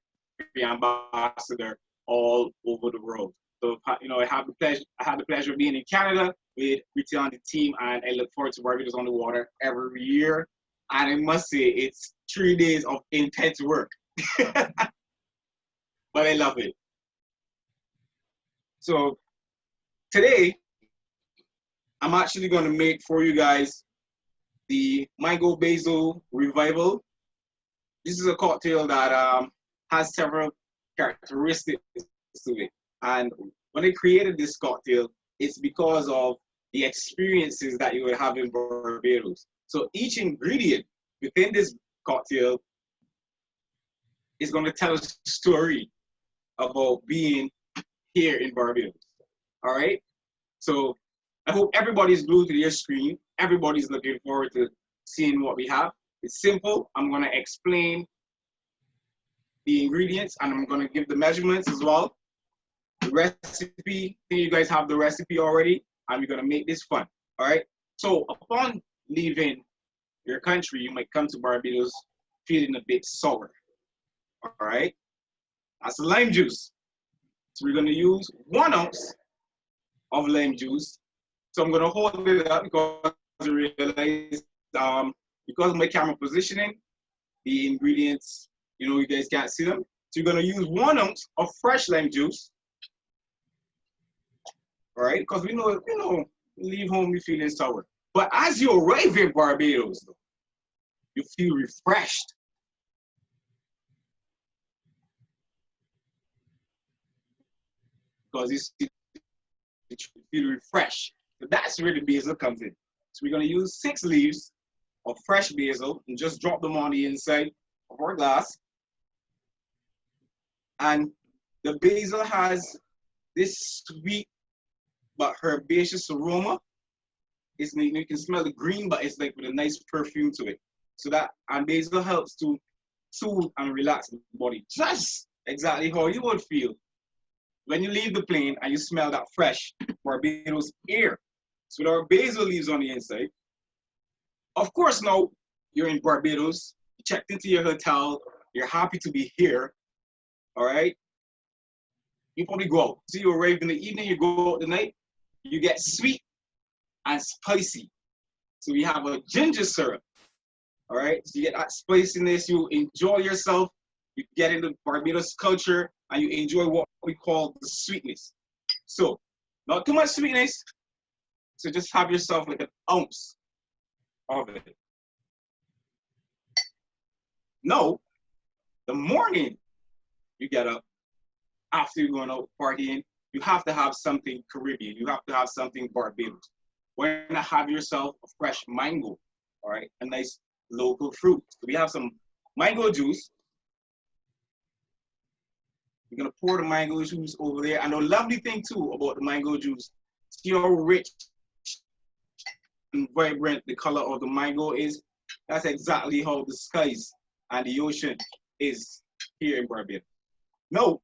Speaker 4: ambassador all over the world. So I had the pleasure of being in Canada with Rita on the team, and I look forward to Barbados on the water every year. And I must say, it's 3 days of intense work, but I love it. So today, I'm actually going to make for you guys the mango basil revival. This is a cocktail that has several characteristics to it. And when I created this cocktail, it's because of the experiences that you would have in Barbados. So each ingredient within this cocktail is going to tell a story about being here in Barbados. All right? So I hope everybody's glued to their screen. Everybody's looking forward to seeing what we have. It's simple. I'm going to explain the ingredients, and I'm going to give the measurements as well. The recipe, I think you guys have the recipe already, and we're going to make this fun. All right? So upon leaving your country, you might come to Barbados feeling a bit sour. All right? That's lime juice. So we're going to use 1 ounce of lime juice. So I'm going to hold it up because I realize because of my camera positioning, the ingredients, you guys can't see them. So you're going to use 1 ounce of fresh lime juice. All right, because we know, leave home you feeling sour. But as you arrive in Barbados, though, you feel refreshed. Because you feel refreshed. So that's where the basil comes in. So we're going to use 6 leaves of fresh basil and just drop them on the inside of our glass. And the basil has this sweet but herbaceous aroma. You can smell the green, but it's like with a nice perfume to it. So and basil helps to soothe and relax the body. Just exactly how you would feel when you leave the plane and you smell that fresh Barbados air. So there are basil leaves on the inside. Of course, now you're in Barbados, you checked into your hotel, you're happy to be here, all right? You probably go out. So you arrive in the evening, you go out the night, you get sweet and spicy. So we have a ginger syrup. All right, so you get that spiciness, you enjoy yourself, you get into Barbados culture, and you enjoy what we call the sweetness. So, not too much sweetness, so just have yourself like an ounce of it. Now, the morning you get up, after you're going out partying, you have to have something Caribbean, you have to have something Barbados. Why not have yourself a fresh mango, all right, a nice local fruit. So we have some mango juice. You're gonna pour the mango juice over there. And the lovely thing too about the mango juice, see how rich and vibrant the color of the mango is? That's exactly how the skies and the ocean is here in Barbados. No,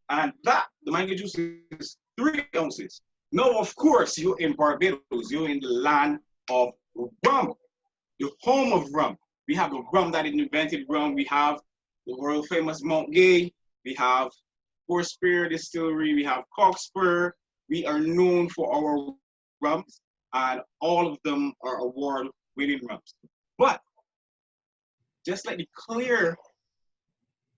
Speaker 4: and that, the mango juice is 3 ounces. No, of course, you're in Barbados, you're in the land of rum, the home of rum. We have the rum that invented rum. We have the world famous Mount Gay. We have Four Spear Distillery. We have Cockspur. We are known for our rums, and all of them are award-winning rums. But just like the clear,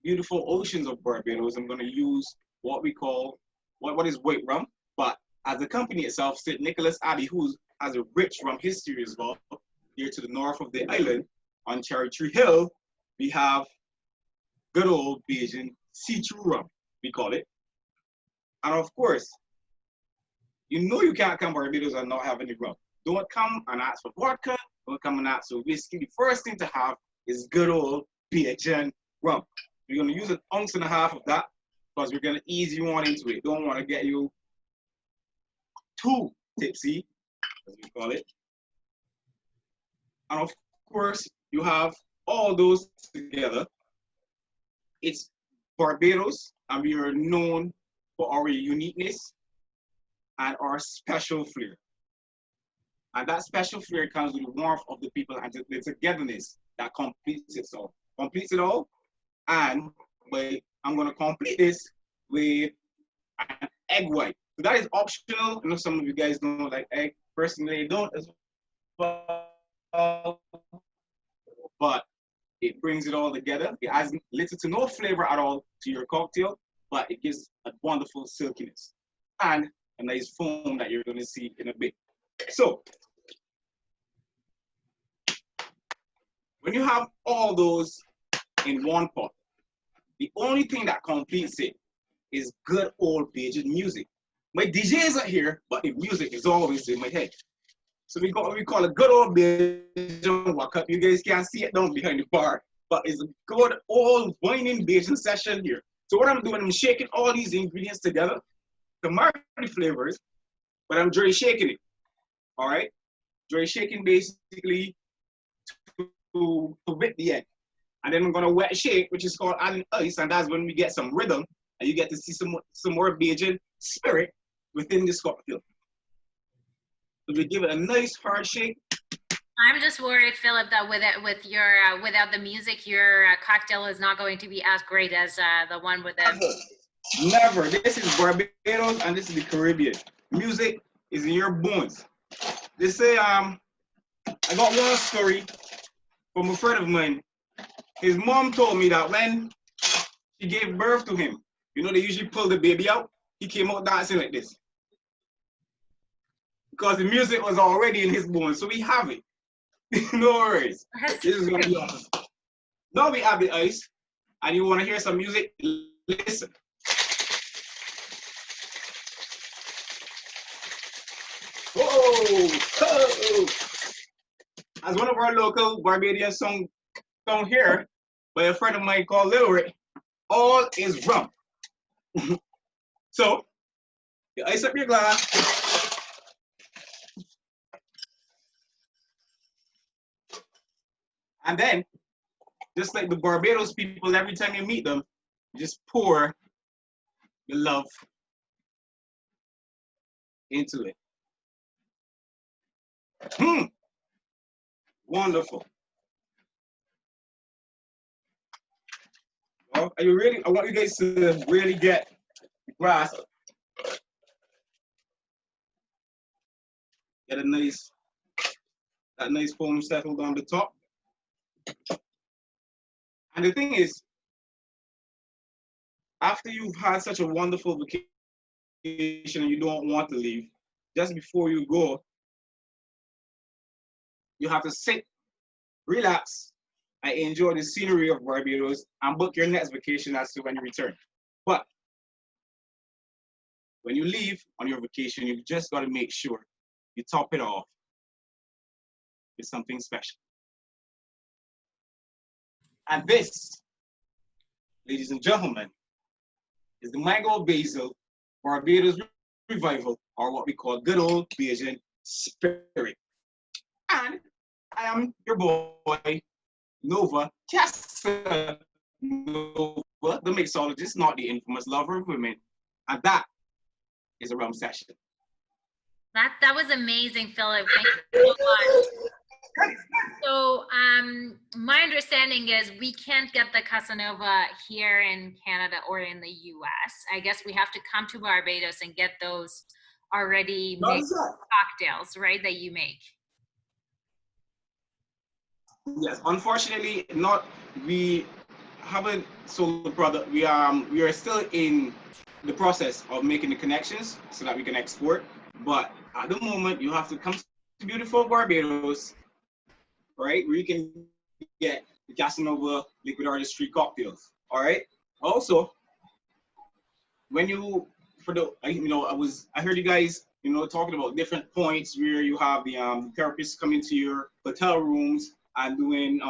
Speaker 4: beautiful oceans of Barbados, I'm going to use what we call, what is white rum, but as the company itself, St. Nicholas Abbey, who has a rich rum history as well, here to the north of the island, on Cherry Tree Hill, we have good old Bajan see-through rum, we call it. And of course, you know you can't come to Barbados and not have any rum. Don't come and ask for vodka, don't come and ask for whiskey. The first thing to have is good old Bajan rum. We're gonna use 1.5 ounces of that because we're gonna ease you on into it. Don't wanna get you too tipsy, as we call it. And of course, you have all those together. It's Barbados, and we are known for our uniqueness and our special flair. And that special flair comes with the warmth of the people and the togetherness that completes it all. Completes it all. And I'm going to complete this with an egg white. So that is optional. I know some of you guys don't like egg. Personally, I don't as well. But it brings it all together. It adds little to no flavor at all to your cocktail, but it gives a wonderful silkiness and a nice foam that you're going to see in a bit. So, when you have all those in one pot, the only thing that completes it is good old Bajan music. My DJs are here, but the music is always in my head. So we got what we call a good old Bajan walk-up. You guys can't see it down behind the bar, but it's a good old whining Bajan session here. So what I'm doing, I'm shaking all these ingredients together to mark the flavors, but I'm dry shaking it, all right? Dry shaking basically to whip the egg. And then I'm gonna wet shake, which is called adding ice, and that's when we get some rhythm, and you get to see some more Bajan spirit within this cocktail. So we give it a nice hard shake.
Speaker 1: I'm just worried, Philip, that without the music, your cocktail is not going to be as great as the one with the.
Speaker 4: Never. This is Barbados and this is the Caribbean. Music is in your bones. They say I got one story from a friend of mine. His mom told me that when she gave birth to him, you know they usually pull the baby out. He came out dancing like this. Because the music was already in his bones, so we have it. No worries. This is gonna be awesome. Now we have the ice, and you wanna hear some music? Listen. Whoa! Oh. As one of our local Barbadian songs down here by a friend of mine called Lil Rick, all is rum. So, you ice up your glass. And then, just like the Barbados people, every time you meet them, you just pour your love into it. Wonderful. Well, are you ready? I want you guys to really get the grasp. Get a nice That nice foam settled on the top. And the thing is, after you've had such a wonderful vacation and you don't want to leave, just before you go, you have to sit, relax, and enjoy the scenery of Barbados and book your next vacation as to when you return. But when you leave on your vacation, you've just got to make sure you top it off with something special. And this, ladies and gentlemen, is the Mango Basil Barbados Revival, or what we call good old Bajan spirit. And I am your boy, Nova Casanova, the mixologist, not the infamous lover of women. And that is a rum session.
Speaker 1: That was amazing, Philip. Thank you so much. So my understanding is we can't get the Casanova here in Canada or in the US. I guess we have to come to Barbados and get those already made cocktails, right, that you make.
Speaker 4: Yes, unfortunately, not. We haven't sold the product. We are still in the process of making the connections so that we can export. But at the moment, you have to come to beautiful Barbados, right, where you can get the Casanova Liquid Artistry cocktails. All right. Also, when you I heard you guys talking about different points where you have the therapists coming to your hotel rooms and doing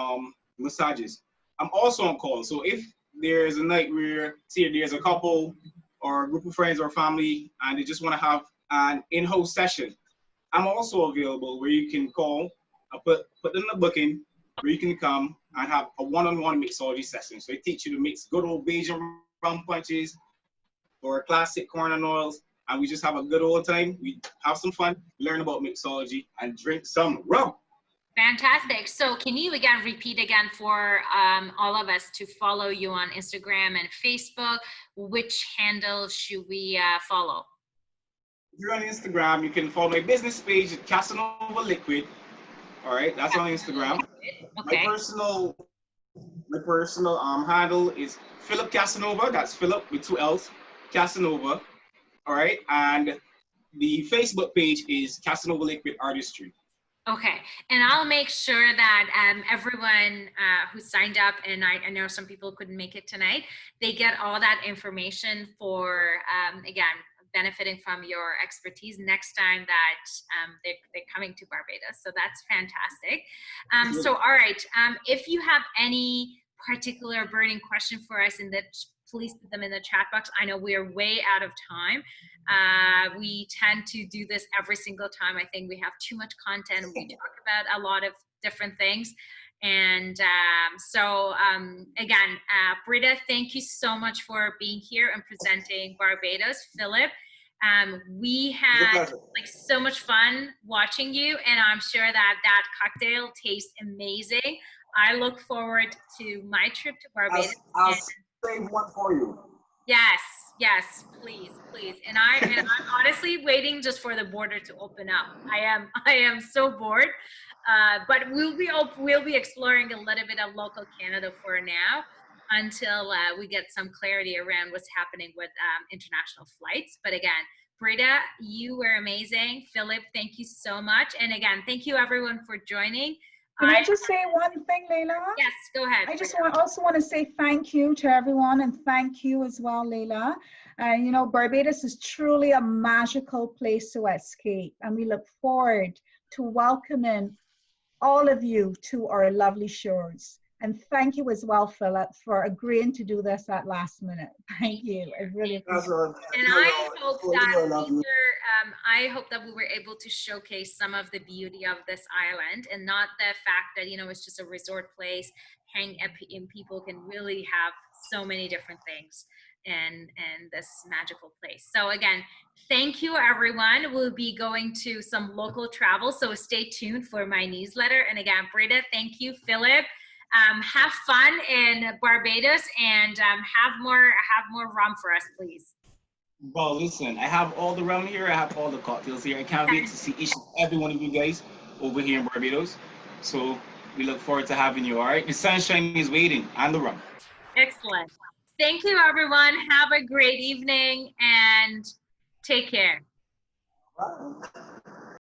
Speaker 4: massages. I'm also on call. So if there's a night where, say, there's a couple or a group of friends or family and they just want to have an in-house session, I'm also available where you can call, put in the booking, where you can come and have a one-on-one mixology session. So they teach you to mix good old Bajan rum punches or classic corn and oils, and we just have a good old time. We have some fun, learn about mixology, and drink some rum.
Speaker 1: Fantastic. So can you again repeat again for all of us to follow you on Instagram and Facebook? Which handle should we follow?
Speaker 4: If you're on Instagram, you can follow my business page at Casanova Liquid. All right, that's on Instagram.
Speaker 1: Okay.
Speaker 4: My personal handle is Philip Casanova. That's Philip with 2 L's, Casanova. All right, and the Facebook page is Casanova Liquid Artistry.
Speaker 1: Okay, and I'll make sure that everyone who signed up, and I know some people couldn't make it tonight, they get all that information for, again, benefiting from your expertise next time that they're coming to Barbados. So that's fantastic. So, all right, if you have any particular burning question for us, please put them in the chat box. I know we're way out of time. We tend to do this every single time. I think we have too much content. We talk about a lot of different things. And again, Britta, thank you so much for being here and presenting Barbados. Philip, we had like so much fun watching you, and I'm sure that cocktail tastes amazing. I look forward to my trip to Barbados.
Speaker 4: I'll save one for you.
Speaker 1: Yes, please. And I'm honestly waiting just for the border to open up. I am so bored. But we'll be exploring a little bit of local Canada for now until we get some clarity around what's happening with international flights. But again, Britta, you were amazing. Philip, thank you so much. And again, thank you everyone for joining.
Speaker 2: Can I just say one thing, Leila?
Speaker 1: Yes, go ahead.
Speaker 2: I just also want to say thank you to everyone, and thank you as well, Leila. Barbados is truly a magical place to escape, and we look forward to welcoming all of you to our lovely shores. And thank you as well, Philip, for agreeing to do this at last minute. Thank you. I really appreciate it.
Speaker 1: And I hope that we were able to showcase some of the beauty of this island, and not the fact that, it's just a resort place, and people can really have so many different things in this magical place. So again, thank you everyone. We'll be going to some local travel, so stay tuned for my newsletter. And again, Britta, thank you. Philip, have fun in Barbados, and have more rum for us, please.
Speaker 4: Well, listen, I have all the rum here. I have all the cocktails here. I can't wait to see each and every one of you guys over here in Barbados. So we look forward to having you. All right, the sunshine is waiting on the run.
Speaker 1: Excellent. Thank you, everyone. Have a great evening and take care.
Speaker 4: Bye.